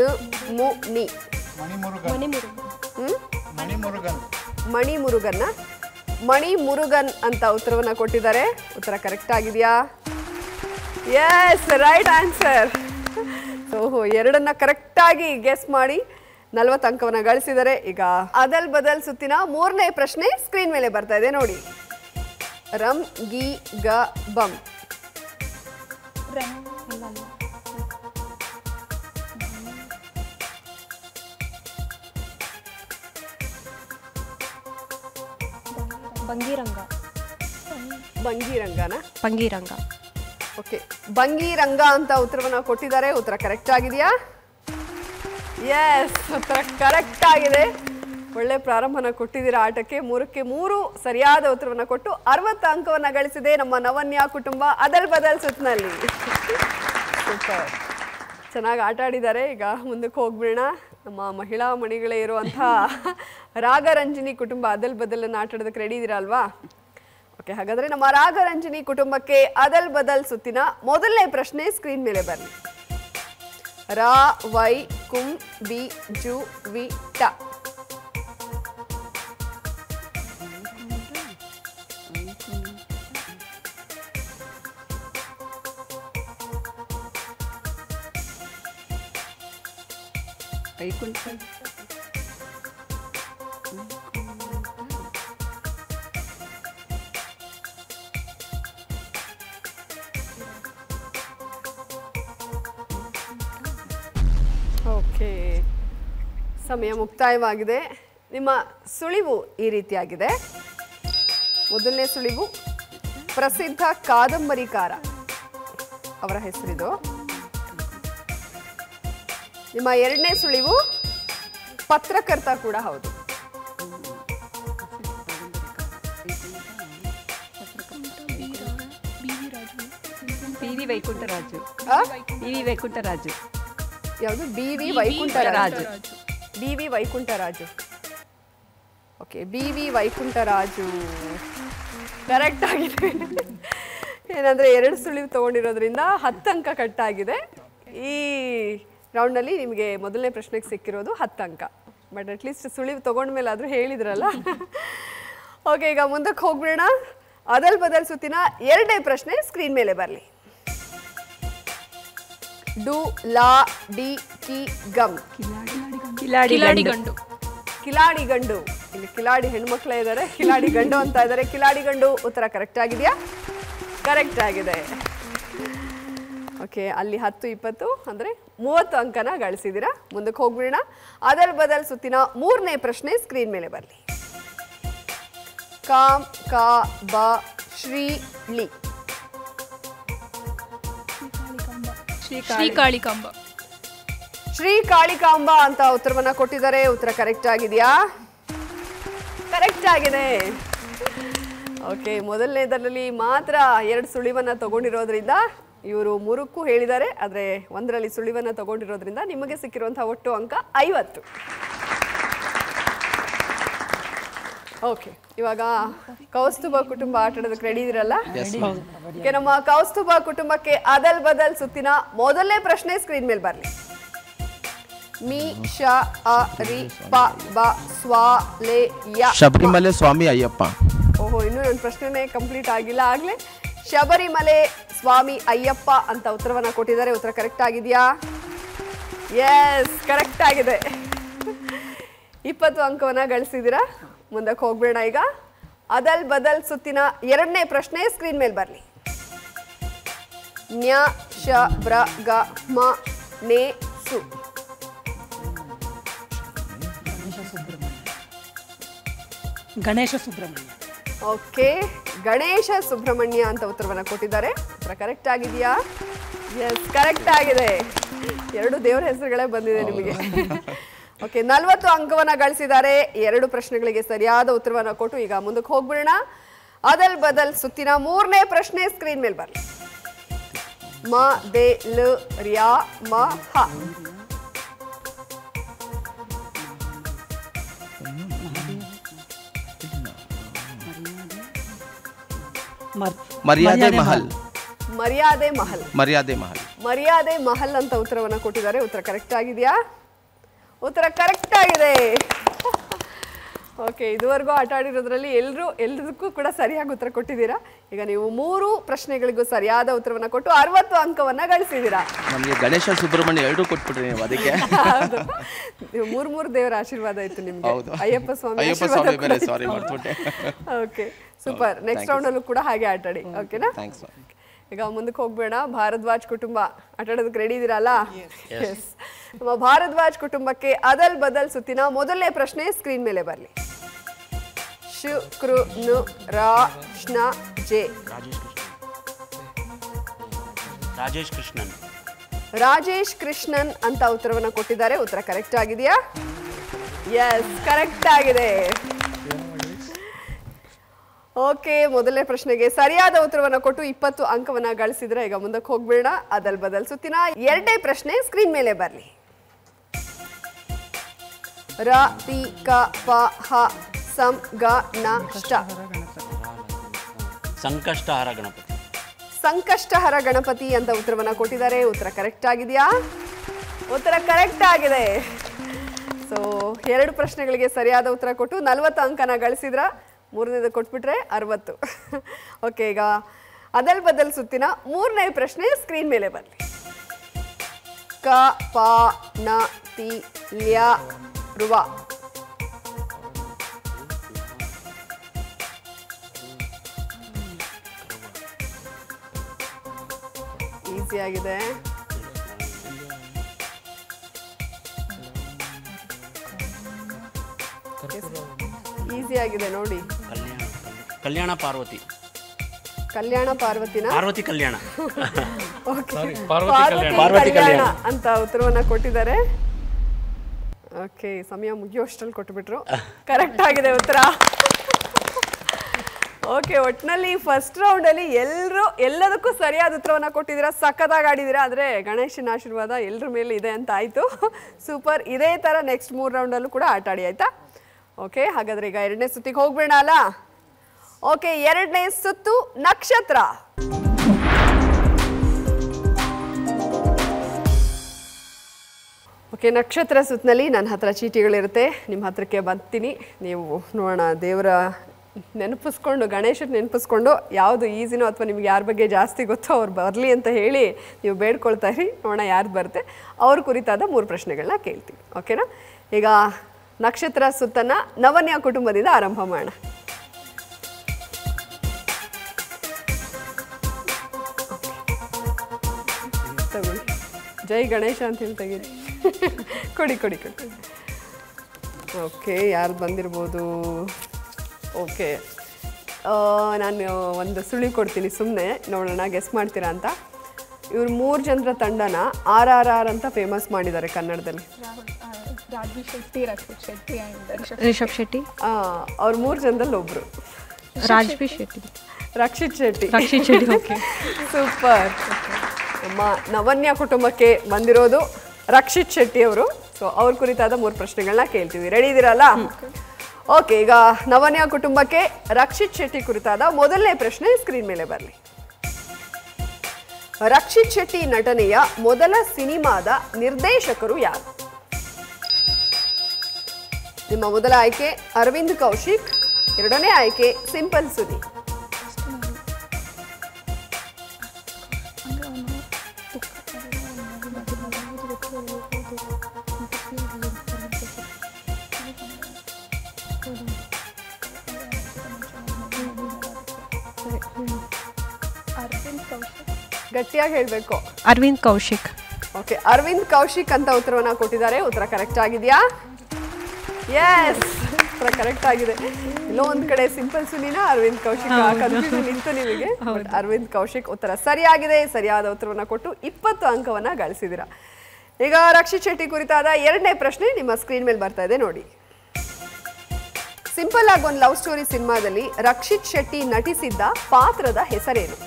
ಮು ನಿ. ಮಣಿಮುರುಗನ್ನ ಮಣಿಮುರುಗನ್ ಅಂತ ಉತ್ತರವನ್ನ ಕೊಟ್ಟಿದ್ದಾರೆ. ಉತ್ತರ ಕರೆಕ್ಟ್ ಆಗಿದೆಯಾ? Yes, right answer. ಓಹೋ, ಎರಡನ್ನ ಕರೆಕ್ಟಾಗಿ ಗೆಸ್ ಮಾಡಿ 40 ಅಂಕವನ್ನ ಗಳಿಸಿದ್ದಾರೆ. ಈಗ ಅದಲ್ ಬದಲ್ ಸುತ್ತಿನ ಮೂರನೇ ಪ್ರಶ್ನೆ ಸ್ಕ್ರೀನ್ ಮೇಲೆ ಬರ್ತಾ ಇದೆ ನೋಡಿ. ರಂ ಗಿ ಗ ಬಂ. ಬಂಗಿರಂಗನ ಬಂಗಿರಂಗ. ಓಕೆ, ಬಂಗಿರಂಗ ಅಂತ ಉತ್ತರವನ್ನ ಕೊಟ್ಟಿದ್ದಾರೆ. ಉತ್ತರ ಕರೆಕ್ಟ್ ಆಗಿದೆಯಾ? ಎಸ್, ಉತ್ತರ ಕರೆಕ್ಟ್ ಆಗಿದೆ. ಒಳ್ಳೆ ಪ್ರಾರಂಭನ ಕೊಟ್ಟಿದ್ದೀರಾ ಆಟಕ್ಕೆ. 3ಕ್ಕೆ 3 ಸರಿಯಾದ ಉತ್ತರವನ್ನ ಕೊಟ್ಟು 60 ಅಂಕವನ್ನ ಗಳಿಸಿದೆ ನಮ್ಮ ನವನ್ಯ ಕುಟುಂಬ ಅದಲ್ ಬದಲ್ ಸುತ್ತಿನಲ್ಲಿ. ಸೂಪರ್, ಚೆನ್ನಾಗಿ ಆಟ ಆಡಿದ್ದಾರೆ. ಈಗ ಮುಂದಕ್ಕೆ ಹೋಗ್ಬಿಡೋಣ. ನಮ್ಮ ಮಹಿಳಾ ಮಣಿಗಳೇ ಇರುವಂಥ ರಾಗರಂಜಿನಿ ಕುಟುಂಬ ಅದಲ್ ಬದಲನ್ನು ಆಟ ಆಡೋದಕ್ಕೆ ರೆಡಿ ಇದ್ದೀರಾ ಅಲ್ವಾ? ಓಕೆ, ಹಾಗಾದರೆ ನಮ್ಮ ರಾಗರಂಜಿನಿ ಕುಟುಂಬಕ್ಕೆ ಅದಲ್ ಬದಲ್ ಸುತ್ತಿನ ಮೊದಲನೇ ಪ್ರಶ್ನೆ ಸ್ಕ್ರೀನ್ ಮೇಲೆ ಬರಲಿ. ರಾ ವೈ ಕುಂ ಬಿ ಜು ವಿ ಟ. ಓಕೆ, ಸಮಯ ಮುಕ್ತಾಯವಾಗಿದೆ. ನಿಮ್ಮ ಸುಳಿವು ಈ ರೀತಿಯಾಗಿದೆ. ಮೊದಲನೇ ಸುಳಿವು ಪ್ರಸಿದ್ಧ ಕಾದಂಬರಿಕಾರ ಅವರ ಹೆಸರಿದು. ನಿಮ್ಮ ಎರಡನೇ ಸುಳಿವು ಪತ್ರಕರ್ತ ಕೂಡ ಹೌದು. ವಿ ವೈಕುಂಠರಾಜು. ವಿ ವೈಕುಂಠರಾಜು. ಯಾವುದು? B V Vaikuntaraju. B V Vaikuntaraju. Okay, B V Vaikuntaraju correct ಆಗಿದೆ. ಏನಂದರೆ 2 ಸುಳಿವು ತೊಗೊಂಡಿರೋದ್ರಿಂದ 10 ಅಂಕ ಕಟ್ಟಾಗಿದೆ. ಈ ರೌಂಡ್ನಲ್ಲಿ ನಿಮಗೆ ಮೊದಲನೇ ಪ್ರಶ್ನೆಗೆ ಸಿಕ್ಕಿರೋದು 10 ಅಂಕ. ಬಟ್ ಅಟ್ಲೀಸ್ಟ್ ಸುಳಿವು ತೊಗೊಂಡ್ಮೇಲೆ ಆದರೂ ಹೇಳಿದ್ರಲ್ಲ. ಓಕೆ, ಈಗ ಮುಂದಕ್ಕೆ ಹೋಗ್ಬಿಡೋಣ. ಅದಲ್ ಬದಲ್ ಸುತ್ತಿನ ಎರಡನೇ ಪ್ರಶ್ನೆ ಸ್ಕ್ರೀನ್ ಮೇಲೆ ಬರಲಿ. Do law D Ki gum. Kiladi ಗಂಡು. ಕಿಲಾಡಿ ಗಂಡು. ಇಲ್ಲಿ ಕಿಲಾಡಿ ಹೆಣ್ಮಕ್ಳೇ ಇದ್ದಾರೆ, ಕಿಲಾಡಿ ಗಂಡು ಅಂತ ಇದ್ದಾರೆ. ಕಿಲಾಡಿ ಗಂಡು ಉತ್ತರ ಕರೆಕ್ಟ್ ಆಗಿದೆಯಾ? ಕರೆಕ್ಟ್ ಆಗಿದೆ. ಓಕೆ, ಅಲ್ಲಿ 10, 20 ಅಂದರೆ 30 ಅಂಕನ ಗಳಿಸಿದ್ದೀರಾ. ಮುಂದಕ್ಕೆ ಹೋಗ್ಬಿಡೋಣ. ಅದಲ್ ಬದಲ್ ಸುತ್ತಿನ ಮೂರನೇ ಪ್ರಶ್ನೆ ಸ್ಕ್ರೀನ್ ಮೇಲೆ ಬರಲಿ. ಕಾಮ್ ಕಾ ಬ ಶ್ರೀ ಲಿ. ಶ್ರೀಕಾಳಿಕಾಂಬ. ಶ್ರೀಕಾಳಿಕಾಂಬ ಅಂತ ಉತ್ತರವನ್ನ ಕೊಟ್ಟಿದ್ದಾರೆ. ಉತ್ತರ ಕರೆಕ್ಟ್ ಆಗಿದೆಯಾ? ಕರೆಕ್ಟ್ ಆಗಿದೆ. ಓಕೆ, ಮೊದಲನೇದರಲ್ಲಿ ಮಾತ್ರ 2 ಸುಳಿವನ್ನ ತಗೊಂಡಿರೋದ್ರಿಂದ ಇವರು 3ಕ್ಕೂ ಹೇಳಿದ್ದಾರೆ. ಆದರೆ 1ರಲ್ಲಿ ಸುಳಿವನ್ನ ತಗೊಂಡಿರೋದ್ರಿಂದ ನಿಮಗೆ ಸಿಕ್ಕಿರುವಂತಹ ಒಟ್ಟು ಅಂಕ 50. ಓಕೆ, ಇವಾಗ ಕೌಸ್ತುಭ ಕುಟುಂಬ ಆಟ ಆಡೋದಕ್ಕೆ ರೆಡಿ ಇದಿರಲ್ಲ? ನಮ್ಮ ಕೌಸ್ತುಭ ಕುಟುಂಬಕ್ಕೆ ಅದಲ್ ಬದಲ್ ಸುತ್ತಿನ ಮೊದಲನೇ ಪ್ರಶ್ನೆ ಸ್ಕ್ರೀನ್ ಮೇಲೆ ಬರಲಿ. ಮಿ ಶ ಅ ರಿ ಪ ಬ ಸ್ವ ಲೆ ಯ. ಶಬರಿಮಲೆ ಸ್ವಾಮಿ ಅಯ್ಯಪ್ಪ. ಓಹೋ, ಇನ್ನೂ ನನ್ನ ಪ್ರಶ್ನೆನೇ ಕಂಪ್ಲೀಟ್ ಆಗಿಲ್ಲ. ಆಗಲೇ ಶಬರಿಮಲೆ ಸ್ವಾಮಿ ಅಯ್ಯಪ್ಪ ಅಂತ ಉತ್ತರವನ್ನ ಕೊಟ್ಟಿದ್ದಾರೆ. ಉತ್ತರ ಕರೆಕ್ಟ್ ಆಗಿದೆಯಾ? ಎಸ್, ಕರೆಕ್ಟ್ ಆಗಿದೆ. 20 ಅಂಕವನ್ನ ಗಳಿಸಿದ್ದೀರಾ. ಮುಂದಕ್ಕೆ ಹೋಗ್ಬೇಡ. ಈಗ ಅದಲ್ ಬದಲ್ ಸುತ್ತಿನ ಎರಡನೇ ಪ್ರಶ್ನೆ ಸ್ಕ್ರೀನ್ ಮೇಲೆ ಬರಲಿ. ನ್ಯ ಶ ಬ್ರ ಗ ಮ ನೆ ಸು. ಗಣೇಶ ಸುಬ್ರಹ್ಮಣ್ಯ. ಓಕೆ, ಗಣೇಶ ಸುಬ್ರಹ್ಮಣ್ಯ ಅಂತ ಉತ್ತರವನ್ನ ಕೊಟ್ಟಿದ್ದಾರೆ. ಉತ್ತರ ಕರೆಕ್ಟ್ ಆಗಿದೆಯಾ? ಎಸ್, ಕರೆಕ್ಟ್ ಆಗಿದೆ. 2 ದೇವರ ಹೆಸರುಗಳೇ ಬಂದಿದೆ ನಿಮಗೆ. ಓಕೆ, 40 ಅಂಕವನ್ನ ಗಳಿಸಿದ್ದಾರೆ. 2 ಪ್ರಶ್ನೆಗಳಿಗೆ ಸರಿಯಾದ ಉತ್ತರವನ್ನ ಕೊಟ್ಟು ಈಗ ಮುಂದಕ್ಕೆ ಹೋಗ್ಬಿಡೋಣ. ಅದಲ್ ಬದಲ್ ಸುತ್ತಿನ 3ನೇ ಪ್ರಶ್ನೆ ಸ್ಕ್ರೀನ್ ಮೇಲೆ ಬರಲಿ. ಮ ದೆ ಲ ರ್ಯಾ ಮ ಹ. ಮರ್ಯಾದೆ ಮಹಲ್. ಮರ್ಯಾದೆ ಮಹಲ್. ಮರ್ಯಾದೆ ಮಹಲ್. ಮರ್ಯಾದೆ ಮಹಲ್ ಅಂತ ಉತ್ತರವನ್ನ ಕೊಟ್ಟಿದ್ದಾರೆ. ಉತ್ತರ ಕರೆಕ್ಟ್ ಆಗಿದೆಯಾ? ಉತ್ತರ ಕರೆಕ್ಟ್ ಆಗಿದೆ. ಓಕೆ, ಇದುವರೆಗೂ ಆಟ ಆಡಿರೋದ್ರಲ್ಲಿ ಎಲ್ಲದಕ್ಕೂ ಕೂಡ ಸರಿಯಾಗಿ ಉತ್ತರ ಕೊಟ್ಟಿದ್ದೀರಾ. ಈಗ ನೀವು 3 ಪ್ರಶ್ನೆಗಳಿಗೂ ಸರಿಯಾದ ಉತ್ತರವನ್ನ ಕೊಟ್ಟು 60 ಅಂಕವನ್ನ ಗಳಿಸಿದ್ದೀರಾ. ನಮಗೆ ಗಣೇಶ ಸುಬ್ರಹ್ಮಣ್ಯ 2 ಕೊಟ್ಬಿಟ್ರಿ ನೀವು. ಅದಕ್ಕೆ ನೀವು 3 ದೇವರ ಆಶೀರ್ವಾದ ಇತ್ತು ನಿಮ್ಗೆ. ಹೌದು. ಅಯ್ಯಪ್ಪ ಸ್ವಾಮಿ ಬೇರೆ, ಸಾರಿ ಮಾಡ್ಬಿಟ್ಟೆ. Okay, super. ನೆಕ್ಸ್ಟ್ ರೌಂಡ್ ಅಲ್ಲೂ ಕೂಡ ಹಾಗೆ ಆಟಾಡಿ. ಓಕೆನಾ? ಥ್ಯಾಂಕ್ಸ್. ಈಗ ಮುಂದಕ್ಕೆ ಹೋಗ್ಬೇಡ. ಭಾರದ್ವಾಜ್ ಕುಟುಂಬ ಆಟಾಡೋದಕ್ಕೆ ರೆಡಿ ಇದ್ದೀರಲ್ಲ? ಎಸ್. ನಮ್ಮ ಭಾರದ್ವಾಜ್ ಕುಟುಂಬಕ್ಕೆ ಅದಲ್ ಬದಲ್ ಸುತ್ತಿನ ಮೊದಲನೇ ಪ್ರಶ್ನೆ ಸ್ಕ್ರೀನ್ ಮೇಲೆ ಬರಲಿ. ಶು ಕೃ ನು ರಾ ಶ್ನ ಜೆ. ರಾಜೇಶ್ ಕೃಷ್ಣನ್. ರಾಜೇಶ್ ಕೃಷ್ಣನ್ ಅಂತ ಉತ್ತರವನ್ನ ಕೊಟ್ಟಿದ್ದಾರೆ. ಉತ್ತರ ಕರೆಕ್ಟ್ ಆಗಿದೆಯಾ? ಎಸ್, ಕರೆಕ್ಟ್ ಆಗಿದೆ. ಓಕೆ, ಮೊದಲನೇ ಪ್ರಶ್ನೆಗೆ ಸರಿಯಾದ ಉತ್ತರವನ್ನ ಕೊಟ್ಟು 20 ಅಂಕವನ್ನ ಗಳಿಸಿದ್ರೆ ಈಗ ಮುಂದಕ್ಕೆ ಹೋಗ್ಬೇಡ. ಅದಲ್ ಬದಲ್ ಸುತ್ತಿನ 2ನೇ ಪ್ರಶ್ನೆ ಸ್ಕ್ರೀನ್ ಮೇಲೆ ಬರಲಿ. ರ ತಿ ಕ ಪ ಹ ಸಂ ಗ ನ ಷ್ಟ. ಸಂಕಷ್ಟಹರ ಗಣಪತಿ. ಸಂಕಷ್ಟಹರ ಗಣಪತಿ ಅಂತ ಉತ್ತರವನ್ನ ಕೊಟ್ಟಿದ್ದಾರೆ. ಉತ್ತರ ಕರೆಕ್ಟ್ ಆಗಿದೆಯಾ? ಉತ್ತರ ಕರೆಕ್ಟ್ ಆಗಿದೆ. ಸೊ 2 ಪ್ರಶ್ನೆಗಳಿಗೆ ಸರಿಯಾದ ಉತ್ತರ ಕೊಟ್ಟು 40 ಅಂಕನ ಗಳಿಸಿದ್ರ. 3ನೇದು ಕೊಟ್ಬಿಟ್ರೆ 60. ಓಕೆ, ಈಗ ಅದಲ್ ಬದಲ್ ಸುತ್ತಿನ 3ನೇ ಪ್ರಶ್ನೆ ಸ್ಕ್ರೀನ್ ಮೇಲೆ ಬರಲಿ. ಕ ಪ ನ ತಿ ಲ್ಯ ರುವ. ಈಸಿ ಆಗಿದೆ. ಈಸಿ ಆಗಿದೆ ನೋಡಿ. ಕಲ್ಯಾಣ ಪಾರ್ವತಿ. ಕಲ್ಯಾಣ ಪಾರ್ವತಿನ? ಪಾರ್ವತಿ ಕಲ್ಯಾಣ. ಪಾರ್ವತಿ ಕಲ್ಯಾಣ ಅಂತ ಉತ್ತರವನ್ನ ಕೊಟ್ಟಿದ್ದಾರೆ. ಓಕೆ, ಸಮಯ ಮುಗಿಯೋಷ್ಟರಲ್ಲಿ ಕೊಟ್ಟುಬಿಟ್ರು. ಕರೆಕ್ಟ್ ಆಗಿದೆ ಉತ್ತರ. ಓಕೆ, ಒಟ್ಟಿನಲ್ಲಿ ಫಸ್ಟ್ ರೌಂಡಲ್ಲಿ ಎಲ್ಲದಕ್ಕೂ ಸರಿಯಾದ ಉತ್ತರವನ್ನ ಕೊಟ್ಟಿದ್ದೀರಾ. ಸಖತ್ತಾಗಿ ಆಡಿದ್ದೀರಾ. ಆದರೆ ಗಣೇಶನ ಆಶೀರ್ವಾದ ಎಲ್ಲರ ಮೇಲೆ ಇದೆ ಅಂತ ಆಯಿತು. ಸೂಪರ್. ಇದೇ ಥರ ನೆಕ್ಸ್ಟ್ 3 ರೌಂಡಲ್ಲೂ ಕೂಡ ಆಟ ಆಡಿ, ಆಯಿತಾ? ಓಕೆ, ಹಾಗಾದರೆ ಈಗ 2ನೇ ಸುತ್ತಿಗೆ ಹೋಗ್ಬೇಡ ಅಲ್ಲ? ಓಕೆ, 2ನೇ ಸುತ್ತು ನಕ್ಷತ್ರ. ಓಕೆ, ನಕ್ಷತ್ರ ಸುತ್ತಿನಲ್ಲಿ ನನ್ನ ಹತ್ರ ಚೀಟಿಗಳಿರುತ್ತೆ. ನಿಮ್ಮ ಹತ್ರಕ್ಕೆ ಬರ್ತೀನಿ. ನೀವು ನೋಡೋಣ, ದೇವರ ನೆನಪಿಸ್ಕೊಂಡು, ಗಣೇಶನ ನೆನಪಿಸ್ಕೊಂಡು ಯಾವುದು ಈಸಿನೋ ಅಥವಾ ನಿಮ್ಗೆ ಯಾರ ಬಗ್ಗೆ ಜಾಸ್ತಿ ಗೊತ್ತೋ ಅವ್ರು ಬರಲಿ ಅಂತ ಹೇಳಿ ನೀವು ಬೇಡ್ಕೊಳ್ತಾ ಇರಿ. ನೋಡೋಣ ಯಾರು ಬರುತ್ತೆ. ಅವ್ರ ಕುರಿತಾದ 3 ಪ್ರಶ್ನೆಗಳನ್ನ ಕೇಳ್ತೀವಿ. ಓಕೆನಾ? ಈಗ ನಕ್ಷತ್ರ ಸುತ್ತನ್ನು ನವನ್ಯ ಕುಟುಂಬದಿಂದ ಆರಂಭ ಮಾಡೋಣ. ತಗೊಳ್ಳಿ. ಜೈ ಗಣೇಶ ಅಂತ ಹೇಳಿ ತೆಗೀರಿ. ಕೊಡಿ. ಓಕೆ, ಯಾರು ಬಂದಿರ್ಬೋದು? ಓಕೆ, ನಾನು ಒಂದು ಸುಳಿ ಕೊಡ್ತೀನಿ, ಸುಮ್ಮನೆ ನೋಡೋಣ ಗೆಸ್ ಮಾಡ್ತೀರಾ ಅಂತ. ಇವ್ರು 3 ಜನರ ತಂಡನ RRR ಅಂತ ಫೇಮಸ್ ಮಾಡಿದ್ದಾರೆ ಕನ್ನಡದಲ್ಲಿ. ರಿಷಬ್ ಶೆಟ್ಟಿ. ಅವ್ರು 3 ಜನದಲ್ಲಿ ಒಬ್ರು. ರಕ್ಷಿತ್ ಶೆಟ್ಟಿ. Okay, super. ನಮ್ಮ ನವನ್ಯ ಕುಟುಂಬಕ್ಕೆ ಬಂದಿರೋದು ರಕ್ಷಿತ್ ಶೆಟ್ಟಿ ಅವರು. ಸೊ ಅವ್ರ ಕುರಿತಾದ 3 ಪ್ರಶ್ನೆಗಳನ್ನ ಕೇಳ್ತೀವಿ. ರೆಡಿ ಇದ್ದೀರಲ್ಲ? ಓಕೆ, ಈಗ ನವನ್ಯ ಕುಟುಂಬಕ್ಕೆ ರಕ್ಷಿತ್ ಶೆಟ್ಟಿ ಕುರಿತಾದ ಮೊದಲನೇ ಪ್ರಶ್ನೆ ಸ್ಕ್ರೀನ್ ಮೇಲೆ ಬರಲಿ. ರಕ್ಷಿತ್ ಶೆಟ್ಟಿ ನಟನೆಯ ಮೊದಲ ಸಿನಿಮಾದ ನಿರ್ದೇಶಕರು ಯಾರು? ನಿಮ್ಮ ಮೊದಲ ಆಯ್ಕೆ ಅರವಿಂದ್ ಕೌಶಿಕ್, 2ನೇ ಆಯ್ಕೆ ಸಿಂಪಲ್ ಸುನಿ. ಗಟ್ಟಿಯಾಗಿ ಹೇಳಬೇಕು. ಅರವಿಂದ್ ಕೌಶಿಕ್. ಓಕೆ, ಅರವಿಂದ್ ಕೌಶಿಕ್ ಅಂತ ಉತ್ತರವನ್ನ ಕೊಟ್ಟಿದ್ದಾರೆ. ಉತ್ತರ ಕರೆಕ್ಟ್ ಆಗಿದೆಯಾ? ಎಸ್, ಉತ್ತರ ಕರೆಕ್ಟ್ ಆಗಿದೆ. ಎಲ್ಲೋ ಒಂದ್ ಕಡೆ ಸಿಂಪಲ್ ಸುನಿನಾ ಅರವಿಂದ್ ಕೌಶಿಕ್ ಕನ್ಫ್ಯೂಷನ್ ಇತ್ತು ನಿಮಗೆ. ಅರವಿಂದ್ ಕೌಶಿಕ್ ಉತ್ತರ ಸರಿಯಾಗಿದೆ. ಸರಿಯಾದ ಉತ್ತರವನ್ನ ಕೊಟ್ಟು 20 ಅಂಕವನ್ನ ಗಳಿಸಿದಿರಾ. ಈಗ ರಕ್ಷಿತ್ ಶೆಟ್ಟಿ ಕುರಿತಾದ 2ನೇ ಪ್ರಶ್ನೆ ನಿಮ್ಮ ಸ್ಕ್ರೀನ್ ಮೇಲೆ ಬರ್ತಾ ಇದೆ ನೋಡಿ. ಸಿಂಪಲ್ ಆಗಿ ಒಂದು ಲವ್ ಸ್ಟೋರಿ ಸಿನಿಮಾದಲ್ಲಿ ರಕ್ಷಿತ್ ಶೆಟ್ಟಿ ನಟಿಸಿದ್ದ ಪಾತ್ರದ ಹೆಸರೇನು?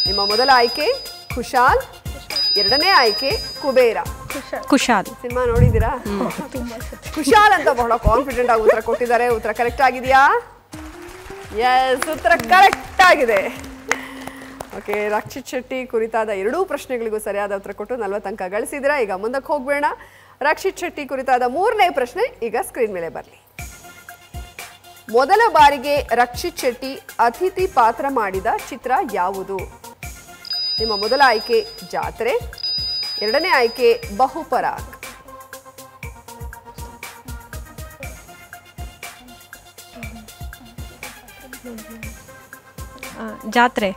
ನಿಮ್ಮ ಮೊದಲ ಆಯ್ಕೆ ಖುಷಾಲ್, 2ನೇ ಆಯ್ಕೆ ಕುಬೇರ. ಕುಶಾಲ್. ಸಿನಿಮಾ ನೋಡಿದ್ದೀರಾ? ಖುಷಾಲ್ ಅಂತ ಬಹಳ ಕಾನ್ಫಿಡೆಂಟ್ ಆಗಿ ಉತ್ತರ ಕೊಟ್ಟಿದ್ದಾರೆ. ಉತ್ತರ ಕರೆಕ್ಟ್ ಆಗಿದೆಯಾ? ಎಸ್, ಉತ್ತರ ಕರೆಕ್ಟ್ ಆಗಿದೆ. ಓಕೆ, ರಕ್ಷಿತ್ ಶೆಟ್ಟಿ ಕುರಿತಾದ 2 ಪ್ರಶ್ನೆಗಳಿಗೂ ಸರಿಯಾದ ಉತ್ತರ ಕೊಟ್ಟು 40 ಅಂಕ ಗಳಿಸಿದಿರಾ. ಈಗ ಮುಂದಕ್ಕೆ ಹೋಗ್ಬೇಡ. ರಕ್ಷಿತ್ ಶೆಟ್ಟಿ ಕುರಿತಾದ 3ನೇ ಪ್ರಶ್ನೆ ಈಗ ಸ್ಕ್ರೀನ್ ಮೇಲೆ ಬರಲಿ. ಮೊದಲ ಬಾರಿಗೆ ರಕ್ಷಿತ್ ಶೆಟ್ಟಿ ಅತಿಥಿ ಪಾತ್ರ ಮಾಡಿದ ಚಿತ್ರ ಯಾವುದು? ನಿಮ್ಮ ಮೊದಲ ಆಯ್ಕೆ ಜಾತ್ರೆ, 2ನೇ ಆಯ್ಕೆ ಬಹುಪರಾಗ್. ಜಾತ್ರೆ.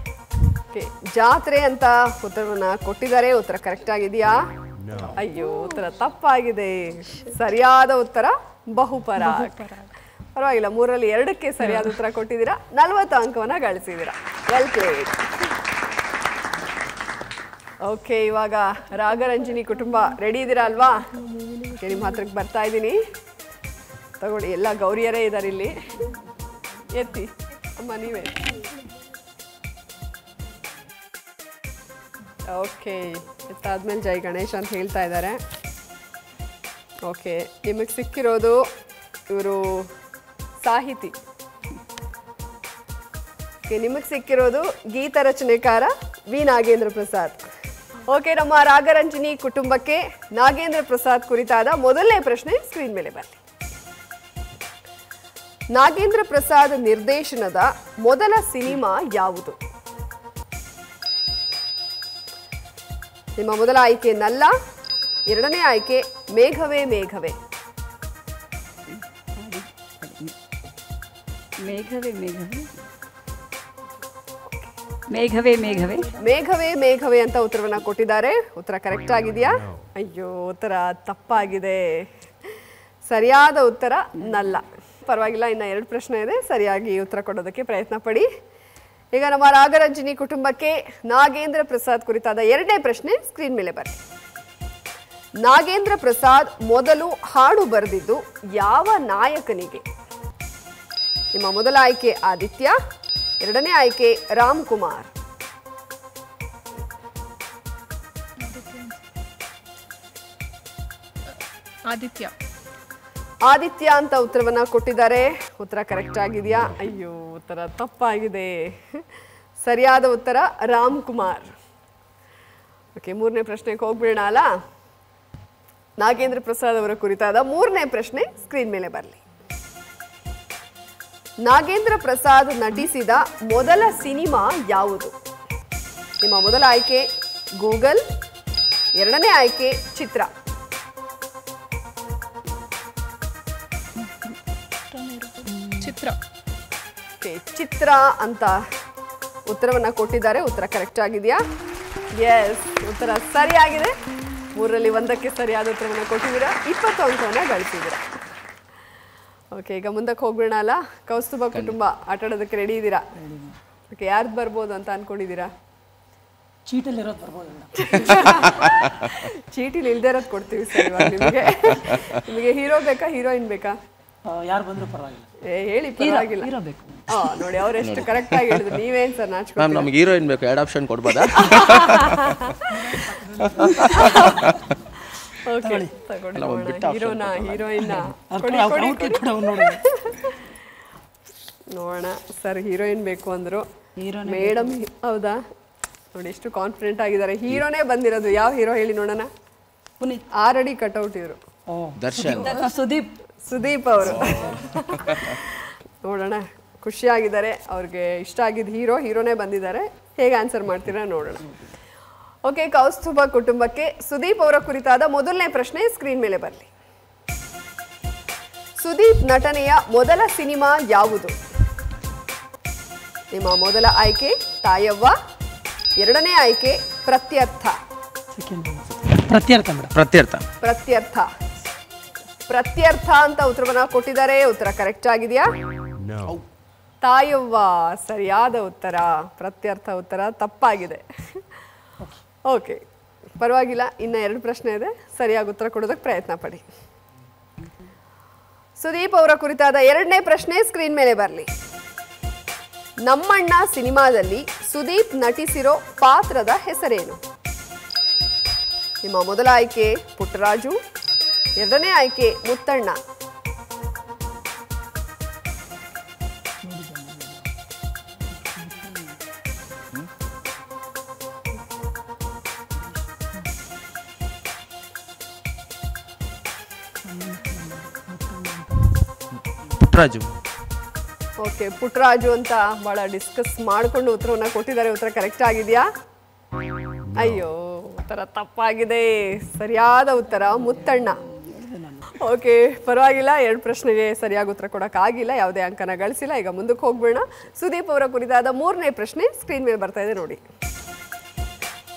ಜಾತ್ರೆ ಅಂತ ಉತ್ತರವನ್ನ ಕೊಟ್ಟಿದ್ದಾರೆ. ಉತ್ತರ ಕರೆಕ್ಟ್ ಆಗಿದೆಯಾ? ಅಯ್ಯೋ, ಉತ್ತರ ತಪ್ಪಾಗಿದೆ. ಸರಿಯಾದ ಉತ್ತರ ಬಹುಪರಾಗ್. ಪರವಾಗಿಲ್ಲ, 3ರಲ್ಲಿ 2ಕ್ಕೆ ಸರಿಯಾದ ಉತ್ತರ ಕೊಟ್ಟಿದ್ದೀರಾ. 40 ಅಂಕವನ್ನ ಗಳಿಸಿದ್ದೀರಾ. Well played. ಓಕೆ, ಇವಾಗ ರಾಗರಂಜಿನಿ ಕುಟುಂಬ ರೆಡಿ ಇದ್ದೀರಾ ಅಲ್ವಾ? ನಿಮ್ಮ ಹತ್ರಕ್ಕೆ ಬರ್ತಾ ಇದ್ದೀನಿ. ತಗೊಳ್ಳಿ, ಎಲ್ಲ ಗೌರಿಯರೇ ಇದ್ದಾರೆ ಇಲ್ಲಿ. ಎತ್ತಿ ಅಮ್ಮ, ನೀವೇ. ಓಕೆ, ಎತ್ತಾದ್ಮೇಲೆ ಜೈ ಗಣೇಶ್ ಅಂತ ಹೇಳ್ತಾ ಇದ್ದಾರೆ. ಓಕೆ, ನಿಮಗೆ ಸಿಕ್ಕಿರೋದು ಇವರು ಸಾಹಿತಿ. ಓಕೆ, ನಿಮಗೆ ಸಿಕ್ಕಿರೋದು ಗೀತ ರಚನೆಕಾರ ವಿ ನಾಗೇಂದ್ರ ಪ್ರಸಾದ್. ಓಕೆ, ನಮ್ಮ ರಾಗರಂಜಿನಿ ಕುಟುಂಬಕ್ಕೆ ನಾಗೇಂದ್ರ ಪ್ರಸಾದ್ ಕುರಿತಾದ ಮೊದಲನೇ ಪ್ರಶ್ನೆ ಸ್ಕ್ರೀನ್ ಮೇಲೆ ಬರಲಿ. ನಾಗೇಂದ್ರ ಪ್ರಸಾದ್ ನಿರ್ದೇಶನದ ಮೊದಲ ಸಿನಿಮಾ ಯಾವುದು? ನಿಮ್ಮ ಮೊದಲ ಆಯ್ಕೆ ನಲ್ಲ, 2ನೇ ಆಯ್ಕೆ ಮೇಘವೇ ಮೇಘವೇ. ಮೇಘವೇ ಮೇಘವೇ ಮೇಘವೇ ಮೇಘವೇ ಮೇಘವೇ ಮೇಘವೇ ಅಂತ ಉತ್ತರವನ್ನ ಕೊಟ್ಟಿದ್ದಾರೆ. ಉತ್ತರ ಕರೆಕ್ಟ್ ಆಗಿದೆಯಾ? ಅಯ್ಯೋ, ಉತ್ತರ ತಪ್ಪಾಗಿದೆ. ಸರಿಯಾದ ಉತ್ತರ ನಲ್ಲ. ಪರವಾಗಿಲ್ಲ, ಇನ್ನು 2 ಪ್ರಶ್ನೆ ಇದೆ. ಸರಿಯಾಗಿ ಉತ್ತರ ಕೊಡೋದಕ್ಕೆ ಪ್ರಯತ್ನ ಪಡಿ. ಈಗ ನಮ್ಮ ರಾಗರಂಜಿನಿ ಕುಟುಂಬಕ್ಕೆ ನಾಗೇಂದ್ರ ಪ್ರಸಾದ್ ಕುರಿತಾದ 2ನೇ ಪ್ರಶ್ನೆ ಸ್ಕ್ರೀನ್ ಮೇಲೆ ಬನ್ನಿ. ನಾಗೇಂದ್ರ ಪ್ರಸಾದ್ ಮೊದಲು ಹಾಡು ಬರೆದಿದ್ದು ಯಾವ ನಾಯಕನಿಗೆ? ನಿಮ್ಮ ಮೊದಲ ಆಯ್ಕೆ ಆದಿತ್ಯ, 2ನೇ ಆಯ್ಕೆ ರಾಮ್ ಕುಮಾರ್. ಆದಿತ್ಯ. ಆದಿತ್ಯ ಅಂತ ಉತ್ತರವನ್ನ ಕೊಟ್ಟಿದ್ದಾರೆ. ಉತ್ತರ ಕರೆಕ್ಟ್ ಆಗಿದೆಯಾ? ಅಯ್ಯೋ, ಉತ್ತರ ತಪ್ಪಾಗಿದೆ. ಸರಿಯಾದ ಉತ್ತರ ರಾಮ್ ಕುಮಾರ್. ಓಕೆ, 3ನೇ ಪ್ರಶ್ನೆಗೆ ಹೋಗ್ಬೇಡ ಅಲ್ಲ. ನಾಗೇಂದ್ರ ಪ್ರಸಾದ್ ಅವರ ಕುರಿತಾದ 3ನೇ ಪ್ರಶ್ನೆ ಸ್ಕ್ರೀನ್ ಮೇಲೆ ಬರಲಿ. ನಾಗೇಂದ್ರ ಪ್ರಸಾದ್ ನಟಿಸಿದ ಮೊದಲ ಸಿನಿಮಾ ಯಾವುದು? ನಿಮ್ಮ ಮೊದಲ ಆಯ್ಕೆ ಗೂಗಲ್, 2ನೇ ಆಯ್ಕೆ ಚಿತ್ರ. ಚಿತ್ರ. ಚಿತ್ರ ಅಂತ ಉತ್ತರವನ್ನ ಕೊಟ್ಟಿದ್ದಾರೆ. ಉತ್ತರ ಕರೆಕ್ಟ್ ಆಗಿದೆಯಾ? ಎಸ್, ಉತ್ತರ ಸರಿಯಾಗಿದೆ. 3ರಲ್ಲಿ 1ಕ್ಕೆ ಸರಿಯಾದ ಉತ್ತರವನ್ನ ಕೊಟ್ಟಿದ್ದೀರಾ. 20 ಅಂಕವನ್ನ ಗಳಿಸಿದ್ದೀರಾ. ಓಕೆ, ಈಗ ಮುಂದಕ್ಕೆ ಹೋಗ್ಬೇಡ ಅಲ್ಲ. ಕೌಸ್ತುಭ ಕುಟುಂಬ ಆಟ ಆಡೋದಕ್ಕೆ ರೆಡಿ ಇದ್ದೀರಾ? ಓಕೆ, ಯಾರ್ದು ಬರ್ಬೋದು ಅಂತ ಅನ್ಕೊಂಡಿದ್ದೀರಾ? ಚೀಟಲ್ಲಿರೋದು ಬರ್ಬೋದು. ಚೀಟಿಲಿ ಇಲ್ದೇ ಇರೋದು ಕೊಡ್ತೀವಿ ಸರ್ ಇವಾಗ ನಿಮಗೆ. ನಿಮಗೆ ಹೀರೋ ಬೇಕಾ, ಹೀರೋಯಿನ್ ಬೇಕಾ? ಯಾರು ಬಂದರೂ ಪರವಾಗಿಲ್ಲ. ಹೇಳಿ, ಪರವಾಗಿಲ್ಲ. ನೋಡಿ, ಅವ್ರು ಎಷ್ಟು ಕರೆಕ್ಟ್ ಆಗಿ ಹೇಳಿದ್ರು. ನೀವೇನ್ ಸರ್ ನಾಚ್ಕೊ? ಮ್ಯಾಮ್, ನಮ್ಗೆ ಹೀರೋಯಿನ್ ಬೇಕು. 2 ಆಪ್ಷನ್ ಕೊಡ್ಬೋದಾ? ಓಕೆ, ತಗೊಳ್ಳಿ. ಹೀರೋನಾ, ಹೀರೋಯಿನ್ನ ನೋಡೋಣ. ಸರ್ ಹೀರೋಯಿನ್ ಬೇಕು ಅಂದ್ರು. ಮೇಡಮ್ ಹೌದಾ? ನೋಡಿ ಎಷ್ಟು ಕಾನ್ಫಿಡೆಂಟ್ ಆಗಿದ್ದಾರೆ. ಹೀರೋನೇ ಬಂದಿರೋದು. ಯಾವ ಹೀರೋ ಹೇಳಿ ನೋಡೋಣ? ಪುನೀತ್. 6 ಅಡಿ ಕಟ್ಔಟ್ ಇವರು. ದರ್ಶನ್. ಸುದೀಪ್ ಅವರು. ನೋಡೋಣ, ಖುಷಿಯಾಗಿದ್ದಾರೆ. ಅವ್ರಿಗೆ ಇಷ್ಟ ಆಗಿದ್ದ ಹೀರೋನೇ ಬಂದಿದ್ದಾರೆ. ಹೇಗೆ ಆನ್ಸರ್ ಮಾಡ್ತೀರಾ ನೋಡೋಣ. ಓಕೆ, ಕೌಸ್ತುಭ ಕುಟುಂಬಕ್ಕೆ ಸುದೀಪ್ ಅವರ ಕುರಿತಾದ ಮೊದಲನೇ ಪ್ರಶ್ನೆ ಸ್ಕ್ರೀನ್ ಮೇಲೆ ಬರಲಿ. ಸುದೀಪ್ ನಟನೆಯ ಮೊದಲ ಸಿನಿಮಾ ಯಾವುದು? ನಿಮ್ಮ ಮೊದಲ ಆಯ್ಕೆ ತಾಯವ್ವ, 2ನೇ ಆಯ್ಕೆ ಪ್ರತ್ಯರ್ಥ. ಪ್ರತ್ಯರ್ಥ. ಪ್ರತ್ಯರ್ಥ. ಪ್ರತ್ಯರ್ಥ ಅಂತ ಉತ್ತರವನ್ನ ಕೊಟ್ಟಿದ್ದಾರೆ. ಉತ್ತರ ಕರೆಕ್ಟ್ ಆಗಿದೆಯಾ? ತಾಯವ್ವ ಸರಿಯಾದ ಉತ್ತರ. ಪ್ರತ್ಯರ್ಥ ಉತ್ತರ ತಪ್ಪಾಗಿದೆ. ಓಕೆ, ಪರವಾಗಿಲ್ಲ. ಇನ್ನು 2 ಪ್ರಶ್ನೆ ಇದೆ, ಸರಿಯಾಗಿ ಉತ್ತರ ಕೊಡೋದಕ್ಕೆ ಪ್ರಯತ್ನ ಪಡಿ. ಸುದೀಪ್ ಅವರ ಕುರಿತಾದ 2ನೇ ಪ್ರಶ್ನೆ ಸ್ಕ್ರೀನ್ ಮೇಲೆ ಬರಲಿ. ನಮ್ಮಣ್ಣ ಸಿನಿಮಾದಲ್ಲಿ ಸುದೀಪ್ ನಟಿಸಿರೋ ಪಾತ್ರದ ಹೆಸರೇನು? ನಿಮ್ಮ ಮೊದಲ ಆಯ್ಕೆ ಪುಟ್ಟರಾಜು, 2ನೇ ಆಯ್ಕೆ ಮುತ್ತಣ್ಣ. ಪುಟ್ಟರಾಜು. ಓಕೆ, ಪುಟ್ಟರಾಜು ಅಂತ ಬಹಳ ಡಿಸ್ಕಸ್ ಮಾಡಿಕೊಂಡು ಉತ್ತರವನ್ನ ಕೊಟ್ಟಿದ್ದಾರೆ. ಉತ್ತರ ಕರೆಕ್ಟ್ ಆಗಿದೆಯಾ? ಅಯ್ಯೋ, ಉತ್ತರ ತಪ್ಪಾಗಿದೆ. ಸರಿಯಾದ ಉತ್ತರ ಮುತ್ತಣ್ಣ. ಓಕೆ, ಪರವಾಗಿಲ್ಲ. 2 ಪ್ರಶ್ನೆಗೆ ಸರಿಯಾಗಿ ಉತ್ತರ ಕೊಡೋಕ್ಕಾಗಿಲ್ಲ, ಯಾವುದೇ ಅಂಕನ ಗಳಿಸಿಲ್ಲ. ಈಗ ಮುಂದಕ್ಕೆ ಹೋಗ್ಬೇಡ. ಸುದೀಪ್ ಅವರ ಕುರಿತಾದ 3ನೇ ಪ್ರಶ್ನೆ ಸ್ಕ್ರೀನ್ ಮೇಲೆ ಬರ್ತಾ ಇದೆ ನೋಡಿ.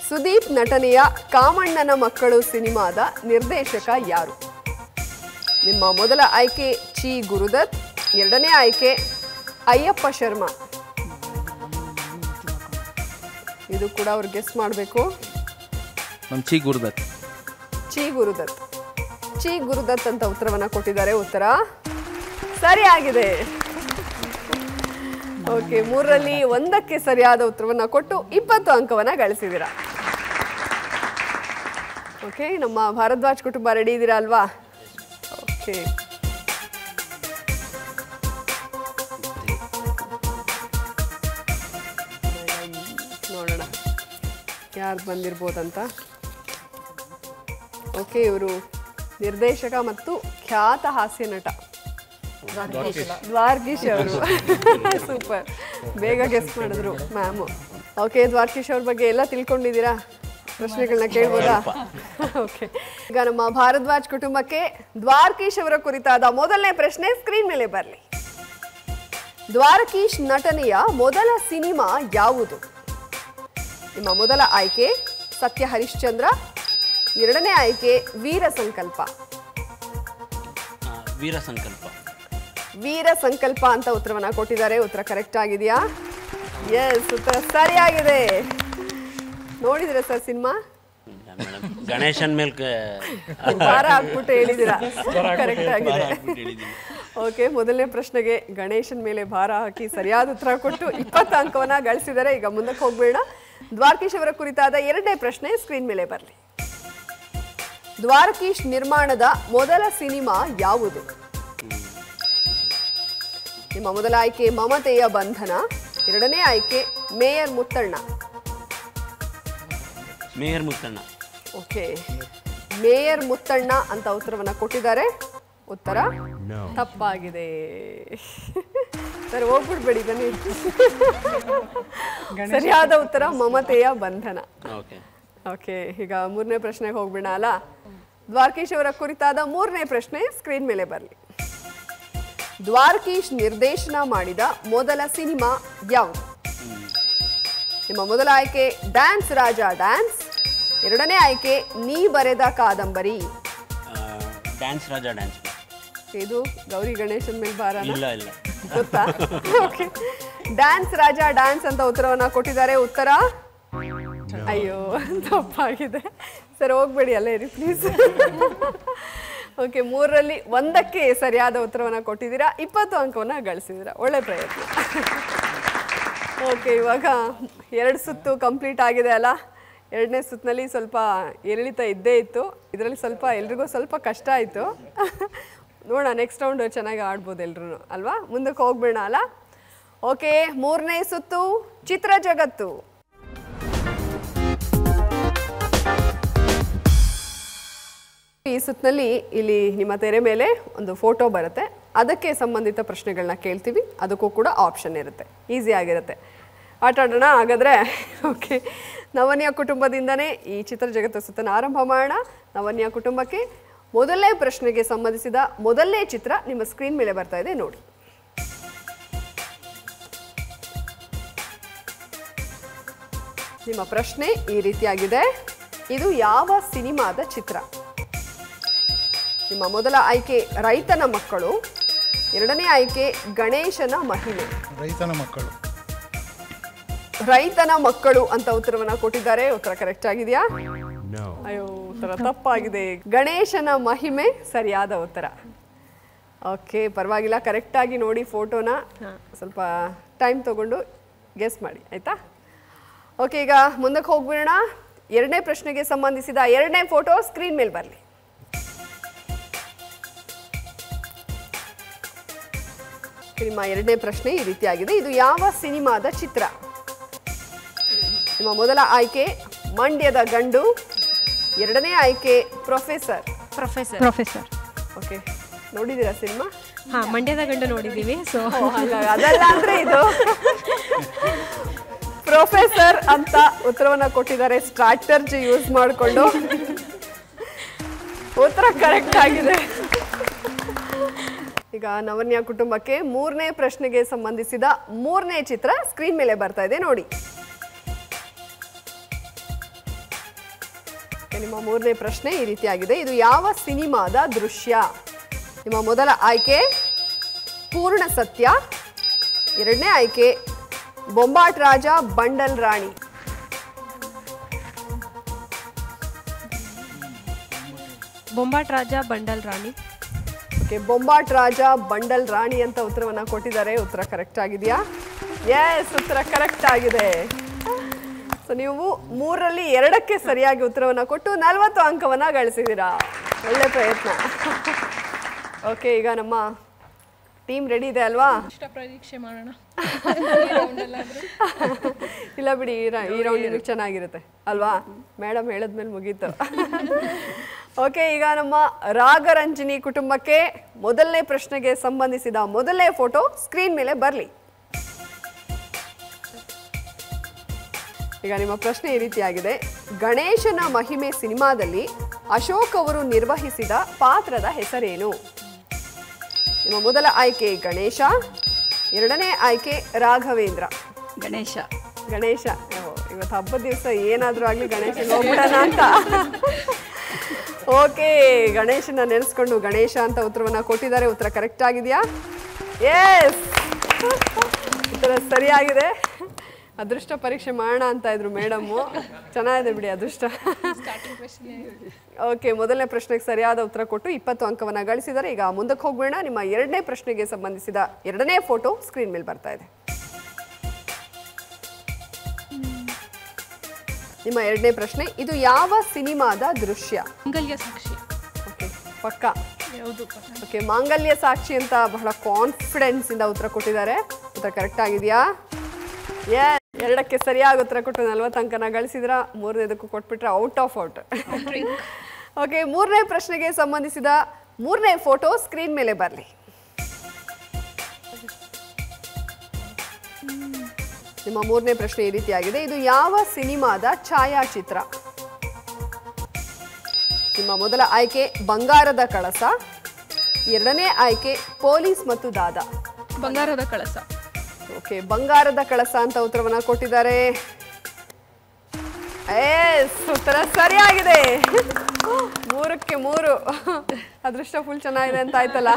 ಸುದೀಪ್ ನಟನೆಯ ಕಾಮಣ್ಣನ ಮಕ್ಕಳು ಸಿನಿಮಾದ ನಿರ್ದೇಶಕ ಯಾರು? ನಿಮ್ಮ ಮೊದಲ ಆಯ್ಕೆ ಚಿ ಗುರುದತ್, 2ನೇ ಆಯ್ಕೆ ಅಯ್ಯಪ್ಪ ಶರ್ಮಾ. ಇದು ಕೂಡ ಅವ್ರು ಗೆಸ್ ಮಾಡಬೇಕು. ಚಿ ಗುರುದತ್. ಚಿ ಗುರುದತ್. ಚಿ ಗುರುದತ್ ಅಂತ ಉತ್ತರವನ್ನ ಕೊಟ್ಟಿದ್ದಾರೆ. ಉತ್ತರ ಸರಿಯಾಗಿದೆ. ಓಕೆ, 3ರಲ್ಲಿ 1ಕ್ಕೆ ಸರಿಯಾದ ಉತ್ತರವನ್ನ ಕೊಟ್ಟು 20 ಅಂಕವನ್ನ ಗಳಿಸಿದ್ದೀರಾ. ಓಕೆ, ನಮ್ಮ ಭಾರದ್ವಾಜ್ ಕುಟುಂಬ ರೆಡಿ ಇದ್ದೀರಾ ಅಲ್ವಾ? ಓಕೆ, ನೋಡೋಣ ಯಾರು ಬಂದಿರ್ಬೋದಂತ. ಓಕೆ, ಇವರು ನಿರ್ದೇಶಕ ಮತ್ತು ಖ್ಯಾತ ಹಾಸ್ಯ ನಟ ದ್ವಾರಕೀಶ್ ಅವರು. ಸೂಪರ್, ಬೇಗ ಗೆಸ್ ಮಾಡಿದ್ರು ಮ್ಯಾಮು. ಓಕೆ, ದ್ವಾರಕೀಶ್ ಅವ್ರ ಬಗ್ಗೆ ಎಲ್ಲ ತಿಳ್ಕೊಂಡಿದ್ದೀರಾ? ಪ್ರಶ್ನೆಗಳನ್ನ ಕೇಳ್ಬೋದಾ? ಓಕೆ, ಈಗ ನಮ್ಮ ಭಾರದ್ವಾಜ್ ಕುಟುಂಬಕ್ಕೆ ದ್ವಾರಕೀಶ್ ಅವರ ಕುರಿತಾದ ಮೊದಲನೇ ಪ್ರಶ್ನೆ ಸ್ಕ್ರೀನ್ ಮೇಲೆ ಬರಲಿ. ದ್ವಾರಕೀಶ್ ನಟನೆಯ ಮೊದಲ ಸಿನಿಮಾ ಯಾವುದು? ನಿಮ್ಮ ಮೊದಲ ಆಯ್ಕೆ ಸತ್ಯ ಹರಿಶ್ಚಂದ್ರ, 2ನೇ ಆಯ್ಕೆ ವೀರ ಸಂಕಲ್ಪ. ವೀರ ಸಂಕಲ್ಪ. ವೀರ ಸಂಕಲ್ಪ ಅಂತ ಉತ್ತರವನ್ನ ಕೊಟ್ಟಿದ್ದಾರೆ. ಉತ್ತರ ಕರೆಕ್ಟ್ ಆಗಿದೆಯಾ? ಎಸ್, ಉತ್ತರ ಸರಿಯಾಗಿದೆ. ನೋಡಿದಿರಾ ಸರ್ ಸಿನಿಮಾ? ಗಣೇಶನ್ ಮೇಲೆ ಭಾರ ಹಾಕ್ಬಿಟ್ಟು ಹೇಳಿದಿರಾ. ಕರೆಕ್ಟ್ ಆಗಿದೆ. ಓಕೆ, ಮೊದಲನೇ ಪ್ರಶ್ನೆಗೆ ಗಣೇಶನ್ ಮೇಲೆ ಭಾರ ಹಾಕಿ ಸರಿಯಾದ ಉತ್ತರ ಕೊಟ್ಟು 20 ಅಂಕವನ್ನ ಗಳಿಸಿದರೆ. ಈಗ ಮುಂದಕ್ಕೆ ಹೋಗ್ಬೇಡ. ದ್ವಾರಕೀಶ್ ಅವರ ಕುರಿತಾದ 2ನೇ ಪ್ರಶ್ನೆ ಸ್ಕ್ರೀನ್ ಮೇಲೆ ಬರಲಿ. ದ್ವಾರಕೀಶ್ ನಿರ್ಮಾಣದ ಮೊದಲ ಸಿನಿಮಾ ಯಾವುದು? ನಿಮ್ಮ ಮೊದಲ ಆಯ್ಕೆ ಮಮತೆಯ ಬಂಧನ, 2ನೇ ಆಯ್ಕೆ mayor Muthanna. Mayor Muthanna. Okay, mayor Muthanna ಅಂತ ಉತ್ತರವನ್ನ ಕೊಟ್ಟಿದ್ದಾರೆ. ಉತ್ತರ ತಪ್ಪಾಗಿದೆ. ಸರ್ ಹೋಗ್ಬಿಡ್ಬೇಡಿ, ಬನ್ನಿ. ಸರಿಯಾದ ಉತ್ತರ ಮಮತೆಯ ಬಂಧನ. ಓಕೆ, ಈಗ 3ನೇ ಪ್ರಶ್ನೆಗೆ ಹೋಗ್ಬಿಡ ಅಲ್ಲ. ದ್ವಾರಕೀಶ್ ಅವರ ಕುರಿತಾದ 3ನೇ ಪ್ರಶ್ನೆ ಸ್ಕ್ರೀನ್ ಮೇಲೆ ಬರಲಿ. ದ್ವಾರಕೀಶ್ ನಿರ್ದೇಶನ ಮಾಡಿದ ಮೊದಲ ಸಿನಿಮಾ ಯಾವುದು? ನಿಮ್ಮ ಮೊದಲ ಆಯ್ಕೆ ಡ್ಯಾನ್ಸ್ ರಾಜ ಡ್ಯಾನ್ಸ್, 2ನೇ ಆಯ್ಕೆ ನೀ ಬರೆದ ಕಾದಂಬರಿ. ಡ್ಯಾನ್ಸ್ ರಾಜ ಡ್ಯಾನ್ಸ್. ಇದು ಗೌರಿ ಗಣೇಶನ್ ಮೇಲೆ ಭಾರ ಇಲ್ಲ ಗೊತ್ತಾ? ಓಕೆ, ಡ್ಯಾನ್ಸ್ ರಾಜ ಡ್ಯಾನ್ಸ್ ಅಂತ ಉತ್ತರವನ್ನ ಕೊಟ್ಟಿದ್ದಾರೆ. ಉತ್ತರ ಅಯ್ಯೋ ತಪ್ಪಾಗಿದೆ. ಸರ್ ಹೋಗ್ಬೇಡಿ, ಅಲ್ಲೇ ಇರಿ ಪ್ಲೀಸ್. ಓಕೆ, 3ರಲ್ಲಿ 1ಕ್ಕೆ ಸರಿಯಾದ ಉತ್ತರವನ್ನ ಕೊಟ್ಟಿದ್ದೀರಾ. 20 ಅಂಕವನ್ನ ಗಳಿಸಿದ್ದೀರಾ. ಒಳ್ಳೆ ಪ್ರಯತ್ನ. ಓಕೆ, ಇವಾಗ 2 ಸುತ್ತು ಕಂಪ್ಲೀಟ್ ಆಗಿದೆ ಅಲ್ಲ. 2ನೇ ಸುತ್ತಿನಲ್ಲಿ ಸ್ವಲ್ಪ ಏರಿಳಿತ ಇದ್ದೇ ಇತ್ತು. ಇದರಲ್ಲಿ ಸ್ವಲ್ಪ ಎಲ್ರಿಗೂ ಸ್ವಲ್ಪ ಕಷ್ಟ ಆಯಿತು. ನೋಡೋಣ, ನೆಕ್ಸ್ಟ್ ರೌಂಡ್ ಚೆನ್ನಾಗಿ ಆಡ್ಬೋದು ಎಲ್ರೂ ಅಲ್ವಾ? ಮುಂದಕ್ಕೆ ಹೋಗ್ಬೇಡ ಅಲ್ಲ. ಓಕೆ, 3ನೇ ಸುತ್ತು ಚಿತ್ರ ಜಗತ್ತು. ಈ ಸುತ್ತಿನಲ್ಲಿ ಇಲ್ಲಿ ನಿಮ್ಮ ತೆರೆ ಮೇಲೆ ಒಂದು ಫೋಟೋ ಬರುತ್ತೆ. ಅದಕ್ಕೆ ಸಂಬಂಧಿತ ಪ್ರಶ್ನೆಗಳನ್ನ ಕೇಳ್ತೀವಿ. ಅದಕ್ಕೂ ಕೂಡ ಆಪ್ಷನ್ ಇರುತ್ತೆ. ಈಸಿ ಆಗಿರುತ್ತೆ. ಆಟ ಆಡೋಣ ಹಾಗಾದರೆ. ಓಕೆ, ನವನ್ಯ ಕುಟುಂಬದಿಂದನೇ ಈ ಚಿತ್ರ ಜಗತ್ತು ಸುತ್ತನ್ನು ಆರಂಭ ಮಾಡೋಣ. ನವನ್ಯ ಕುಟುಂಬಕ್ಕೆ ಮೊದಲನೇ ಪ್ರಶ್ನೆಗೆ ಸಂಬಂಧಿಸಿದ ಮೊದಲನೇ ಚಿತ್ರ ನಿಮ್ಮ ಸ್ಕ್ರೀನ್ ಮೇಲೆ ಬರ್ತಾ ಇದೆ ನೋಡಿ. ನಿಮ್ಮ ಪ್ರಶ್ನೆ ಈ ರೀತಿಯಾಗಿದೆ. ಇದು ಯಾವ ಸಿನಿಮಾದ ಚಿತ್ರ? ನಿಮ್ಮ ಮೊದಲ ಆಯ್ಕೆ ರೈತನ ಮಕ್ಕಳು, ಎರಡನೇ ಆಯ್ಕೆ ಗಣೇಶನ ಮಹಿಮೆ. ರೈತನ ಮಕ್ಕಳು. ರೈತನ ಮಕ್ಕಳು ಅಂತ ಉತ್ತರವನ್ನ ಕೊಟ್ಟಿದ್ದಾರೆ. ಉತ್ತರ ಕರೆಕ್ಟ್ ಆಗಿದೆಯಾ? ಅಯ್ಯೋ, ಉತ್ತರ ತಪ್ಪಾಗಿದೆ. ಗಣೇಶನ ಮಹಿಮೆ ಸರಿಯಾದ ಉತ್ತರ. ಓಕೆ, ಪರವಾಗಿಲ್ಲ, ಕರೆಕ್ಟಾಗಿ ನೋಡಿ ಫೋಟೋನ. ಸ್ವಲ್ಪ ಟೈಮ್ ತಗೊಂಡು ಗೆಸ್ ಮಾಡಿ, ಆಯ್ತಾ? ಓಕೆ, ಈಗ ಮುಂದಕ್ಕೆ ಹೋಗ್ಬಿಡೋಣ. ಎರಡನೇ ಪ್ರಶ್ನೆಗೆ ಸಂಬಂಧಿಸಿದ ಎರಡನೇ ಫೋಟೋ ಸ್ಕ್ರೀನ್ ಮೇಲೆ ಬರಲಿ. ನಿಮ್ಮ ಎರಡನೇ ಪ್ರಶ್ನೆ ಈ ರೀತಿಯಾಗಿದೆ. ಇದು ಯಾವ ಸಿನಿಮಾದ ಚಿತ್ರ? ನಿಮ್ಮ ಮೊದಲ ಆಯ್ಕೆ ಮಂಡ್ಯದ ಗಂಡು, ಎರಡನೇ ಆಯ್ಕೆ ಪ್ರೊಫೆಸರ್. ಪ್ರೊಫೆಸರ್. ಓಕೆ, ನೋಡಿದ್ದೀರಾ ಸಿನಿಮಾ? ಹಾ, ಮಂಡ್ಯದ ಗಂಡು ನೋಡಿದ್ದೀವಿ. ಸೊ ಅದಲ್ಲ ಅಂದ್ರೆ ಇದು ಪ್ರೊಫೆಸರ್ ಅಂತ ಉತ್ತರವನ್ನ ಕೊಟ್ಟಿದ್ದಾರೆ ಸ್ಟ್ರಾಟರ್ಜಿ ಯೂಸ್ ಮಾಡಿಕೊಂಡು. ಉತ್ತರ ಕರೆಕ್ಟ್ ಆಗಿದೆ. ಈಗ ನವನ್ಯ ಕುಟುಂಬಕ್ಕೆ ಮೂರನೇ ಪ್ರಶ್ನೆಗೆ ಸಂಬಂಧಿಸಿದ ಮೂರನೇ ಚಿತ್ರ ಸ್ಕ್ರೀನ್ ಮೇಲೆ ಬರ್ತಾ ಇದೆ ನೋಡಿ. ನಿಮ್ಮ ಮೂರನೇ ಪ್ರಶ್ನೆ ಈ ರೀತಿಯಾಗಿದೆ. ಇದು ಯಾವ ಸಿನಿಮಾದ ದೃಶ್ಯ? ನಿಮ್ಮ ಮೊದಲ ಆಯ್ಕೆ ಪೂರ್ಣ ಸತ್ಯ, ಎರಡನೇ ಆಯ್ಕೆ ಬೊಂಬಾಟ್ ರಾಜ ಬಂಡಲ್ ರಾಣಿ. ಬೊಂಬಾಟ್ ರಾಜ ಬಂಡಲ್ ರಾಣಿ. ಓಕೆ, ಬೊಂಬಾಟ್ ರಾಜ ಬಂಡಲ್ ರಾಣಿ ಅಂತ ಉತ್ತರವನ್ನ ಕೊಟ್ಟಿದ್ದಾರೆ. ಉತ್ತರ ಕರೆಕ್ಟ್ ಆಗಿದೆಯಾ? ಎಸ್, ಉತ್ತರ ಕರೆಕ್ಟ್ ಆಗಿದೆ. ಸೊ ನೀವು 3ರಲ್ಲಿ 2ಕ್ಕೆ ಸರಿಯಾಗಿ ಉತ್ತರವನ್ನ ಕೊಟ್ಟು 40 ಅಂಕವನ್ನ ಗಳಿಸಿದ್ದೀರಾ. ಒಳ್ಳೆ ಪ್ರಯತ್ನ. ಓಕೆ, ಈಗ ನಮ್ಮ ಟೀಮ್ ರೆಡಿ ಇದೆ ಅಲ್ವಾ? ಪರೀಕ್ಷೆ ಮಾಡೋಣ. ಇಲ್ಲ ಬಿಡಿ, ಈ ರೌಂಡ್ ಚೆನ್ನಾಗಿರುತ್ತೆ ಅಲ್ವಾ? ಮೇಡಮ್ ಹೇಳಿದ್ಮೇಲೆ ಮುಗೀತು. ಓಕೆ, ಈಗ ನಮ್ಮ ರಾಗರಂಜಿನಿ ಕುಟುಂಬಕ್ಕೆ ಮೊದಲನೇ ಪ್ರಶ್ನೆಗೆ ಸಂಬಂಧಿಸಿದ ಮೊದಲನೇ ಫೋಟೋ ಸ್ಕ್ರೀನ್ ಮೇಲೆ ಬರಲಿ. ಈಗ ನಿಮ್ಮ ಪ್ರಶ್ನೆ ಈ ರೀತಿಯಾಗಿದೆ. ಗಣೇಶನ ಮಹಿಮೆ ಸಿನಿಮಾದಲ್ಲಿ ಅಶೋಕ್ ಅವರು ನಿರ್ವಹಿಸಿದ ಪಾತ್ರದ ಹೆಸರೇನು? ನಿಮ್ಮ ಮೊದಲ ಆಯ್ಕೆ ಗಣೇಶ, ಎರಡನೇ ಆಯ್ಕೆ ರಾಘವೇಂದ್ರ. ಗಣೇಶ. ಗಣೇಶ. ಇವತ್ತು ಹಬ್ಬದ ದಿವಸ ಏನಾದರೂ ಆಗಲಿ ಗಣೇಶನ ಹೋಗ್ಬಿಡೋಣ ಅಂತ. ಓಕೆ, ಗಣೇಶನ ನೆನೆಸ್ಕೊಂಡು ಗಣೇಶ ಅಂತ ಉತ್ತರವನ್ನ ಕೊಟ್ಟಿದ್ದಾರೆ. ಉತ್ತರ ಕರೆಕ್ಟ್ ಆಗಿದೆಯಾ? ಎಸ್, ಉತ್ತರ ಸರಿಯಾಗಿದೆ. ಅದೃಷ್ಟ ಪರೀಕ್ಷೆ ಮಾಡೋಣ ಅಂತ ಇದ್ರು ಮೇಡಮ್ಮು. ಚೆನ್ನಾಗಿದೆ ಬಿಡಿ ಅದೃಷ್ಟ. ಓಕೆ, ಮೊದಲನೇ ಪ್ರಶ್ನೆಗೆ ಸರಿಯಾದ ಉತ್ತರ ಕೊಟ್ಟು 20 ಅಂಕವನ್ನ ಗಳಿಸಿದ್ದಾರೆ. ಈಗ ಮುಂದಕ್ಕೆ ಹೋಗೋಣ. ನಿಮ್ಮ ಎರಡನೇ ಪ್ರಶ್ನೆಗೆ ಸಂಬಂಧಿಸಿದ ಎರಡನೇ ಫೋಟೋ ಸ್ಕ್ರೀನ್ ಮೇಲೆ ಬರ್ತಾ ಇದೆ. ನಿಮ್ಮ ಎರಡನೇ ಪ್ರಶ್ನೆ, ಇದು ಯಾವ ಸಿನಿಮಾದ ದೃಶ್ಯ? ಮಾಂಗಲ್ಯ ಸಾಕ್ಷಿ. ಓಕೆ, ಪಕ್ಕ. ಓಕೆ, ಮಾಂಗಲ್ಯ ಸಾಕ್ಷಿ ಅಂತ ಬಹಳ ಕಾನ್ಫಿಡೆನ್ಸ್ ಇಂದ ಉತ್ತರ ಕೊಟ್ಟಿದ್ದಾರೆ. ಉತ್ತರ ಕರೆಕ್ಟ್ ಆಗಿದೆಯಾ? ಎಸ್, 2ಕ್ಕೆ ಸರಿಯಾಗಿ ಉತ್ತರ ಕೊಟ್ಟು 40 ಅಂಕನ ಗಳಿಸಿದ್ರ. 3ನೇದಕ್ಕೂ ಕೊಟ್ಬಿಟ್ರೆ ಔಟ್ ಆಫ್ ಔಟ್. ಓಕೆ, ಮೂರನೇ ಪ್ರಶ್ನೆಗೆ ಸಂಬಂಧಿಸಿದ ಮೂರನೇ ಫೋಟೋ ಸ್ಕ್ರೀನ್ ಮೇಲೆ ಬರಲಿ. ನಿಮ್ಮ ಮೂರನೇ ಪ್ರಶ್ನೆ ಈ ರೀತಿಯಾಗಿದೆ. ಇದು ಯಾವ ಸಿನಿಮಾದ ಛಾಯಾಚಿತ್ರ? ನಿಮ್ಮ ಮೊದಲ ಆಯ್ಕೆ ಬಂಗಾರದ ಕಳಸ, ಎರಡನೇ ಆಯ್ಕೆ ಪೊಲೀಸ್ ಮತ್ತು ದಾದಾ. ಬಂಗಾರದ ಕಳಸ. ಓಕೆ, ಬಂಗಾರದ ಕಳಸ ಅಂತ ಉತ್ತರವನ್ನ ಕೊಟ್ಟಿದ್ದಾರೆ. ಎಸ್, ಉತ್ತರ ಸರಿಯಾಗಿದೆ. 3ಕ್ಕೆ 3. ಅದೃಷ್ಟ ಫುಲ್ ಚೆನ್ನಾಗಿದೆ ಅಂತ ಆಯ್ತಲ್ಲ.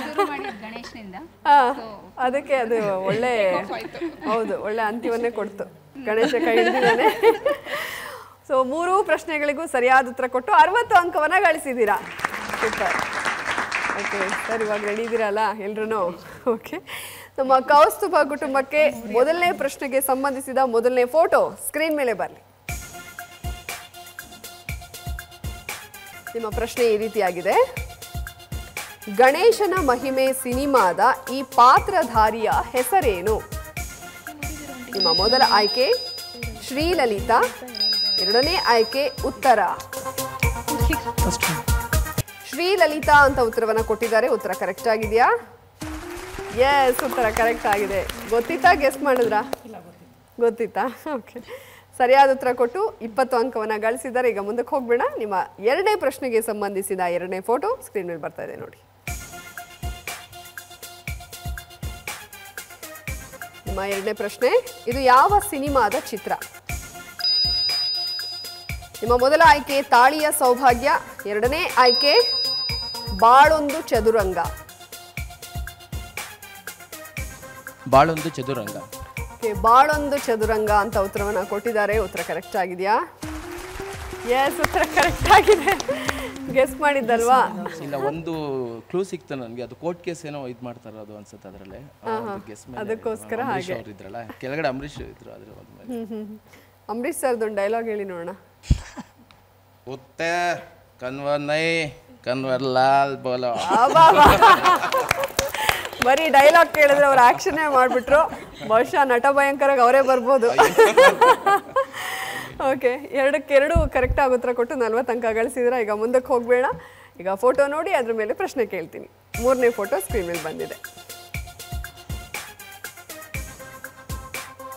ಅದಕ್ಕೆ ಅದು ಒಳ್ಳೆ, ಹೌದು, ಒಳ್ಳೆ ಅಂತ್ಯವನ್ನೇ ಕೊಡ್ತು. ಗಣೇಶ ಕೈ ಹಿಡಿದಿದ್ದಾನೆ. ಸೊ 3 ಪ್ರಶ್ನೆಗಳಿಗೂ ಸರಿಯಾದ ಉತ್ತರ ಕೊಟ್ಟು 60 ಅಂಕವನ್ನ ಗಳಿಸಿದ್ದೀರಾ. ಸೂಪರ್. ಓಕೆ ಸರ್, ಇವಾಗ ರೆಡಿ ಇದ್ದೀರಲ್ಲ ಎಲ್ರೂ? ಓಕೆ, ನಮ್ಮ ಕೌಸ್ತುಭ ಕುಟುಂಬಕ್ಕೆ ಮೊದಲನೇ ಪ್ರಶ್ನೆಗೆ ಸಂಬಂಧಿಸಿದ ಮೊದಲನೇ ಫೋಟೋ ಸ್ಕ್ರೀನ್ ಮೇಲೆ ಬರಲಿ. ನಿಮ್ಮ ಪ್ರಶ್ನೆ ಈ ರೀತಿಯಾಗಿದೆ. ಗಣೇಶನ ಮಹಿಮೆ ಸಿನಿಮಾದ ಈ ಪಾತ್ರಧಾರಿಯ ಹೆಸರೇನು? ನಿಮ್ಮ ಮೊದಲ ಆಯ್ಕೆ ಶ್ರೀಲಲಿತಾ, ಎರಡನೇ ಆಯ್ಕೆ ಉತ್ತರ. ಶ್ರೀಲಲಿತಾ ಅಂತ ಉತ್ತರವನ್ನ ಕೊಟ್ಟಿದ್ದಾರೆ. ಉತ್ತರ ಕರೆಕ್ಟ್ ಆಗಿದೆಯಾ? ಎಸ್, ಉತ್ತರ ಕರೆಕ್ಟ್ ಆಗಿದೆ. ಗೊತ್ತಿತ್ತಾ, ಗೆಸ್ ಮಾಡಿದ್ರಾ? ಗೊತ್ತಿತ್ತಾ? ಓಕೆ, ಸರಿಯಾದ ಉತ್ತರ ಕೊಟ್ಟು 20 ಅಂಕವನ್ನ ಗಳಿಸಿದ್ದಾರೆ. ಈಗ ಮುಂದಕ್ಕೆ ಹೋಗ್ಬೇಡ. ನಿಮ್ಮ ಎರಡನೇ ಪ್ರಶ್ನೆಗೆ ಸಂಬಂಧಿಸಿದ ಎರಡನೇ ಫೋಟೋ ಸ್ಕ್ರೀನ್ ಮೇಲೆ ಬರ್ತಾ ಇದೆ ನೋಡಿ. ನಿಮ್ಮ ಎರಡನೇ ಪ್ರಶ್ನೆ, ಇದು ಯಾವ ಸಿನಿಮಾದ ಚಿತ್ರ? ನಿಮ್ಮ ಮೊದಲ ಆಯ್ಕೆ ತಾಳಿಯ ಸೌಭಾಗ್ಯ, ಎರಡನೇ ಆಯ್ಕೆ ಬಾಳೊಂದು ಚದುರಂಗ. ಬಾಳೊಂದು ಚದುರಂಗ. ಬಾಳೊಂದು ಚದುರಂಗ ಅಂತ ಉತ್ತರವನ್ನ ಕೊಟ್ಟಿದ್ದಾರೆ. ಉತ್ತರ ಕರೆಕ್ಟ್ ಆಗಿದೆಯಾ? ಎಸ್, ಉತ್ತರ ಕರೆಕ್ಟ್ ಆಗಿದೆ. ಗೆಸ್ ಮಾಡಿದ್ದಲ್ವಾ? ಇಲ್ಲ, ಒಂದು ಕ್ಲೂ ಸಿಕ್ತು ನನಗೆ. ಅದು ಕೋರ್ಟ್ ಕೇಸ್ ಏನೋ ಇದು ಮಾಡ್ತಾರೆ ಅದು ಅನ್ಸುತ್ತೆ ಅದರಲ್ಲಿ. ಅದಕ್ಕೋಸ್ಕರ ಹಾಗೆ ಇದ್ರಲ್ಲ, ಕೆಳಗಡೆ ಅಂಬರೀಷ್ ಇದ್ರು ಅದ್ರ ಅಂಬರೀಷ್ ಸರ್ದು ಒಂದು ಡೈಲಾಗ್ ಹೇಳಿ ನೋಡೋಣ. ಉತ್ತೆ ಕನ್ವರ್ ನೈ ಕನ್ವರ್ ಲಾಲ್ ಬೋಲೋ. ಬರೀ ಡೈಲಾಗ್ ಕೇಳಿದ್ರೆ ಅವ್ರು ಆಕ್ಷನ್ನೇ ಮಾಡಿಬಿಟ್ರು. ಬಹುಶಃ ನಟ ಭಯಂಕರಾಗಿ ಅವರೇ ಬರ್ಬೋದು. ಓಕೆ, 2ಕ್ಕೆ2 ಕರೆಕ್ಟಾಗಿ ಉತ್ತರ ಕೊಟ್ಟು 40 ಅಂಕ ಗಳಿಸಿದ್ರೆ. ಈಗ ಮುಂದಕ್ಕೆ ಹೋಗಬೇಡ. ಈಗ ಫೋಟೋ ನೋಡಿ ಅದ್ರ ಮೇಲೆ ಪ್ರಶ್ನೆ ಕೇಳ್ತೀನಿ. 3ನೇ ಫೋಟೋ ಸ್ಕ್ರೀನ್ ಮೇಲೆ ಬಂದಿದೆ.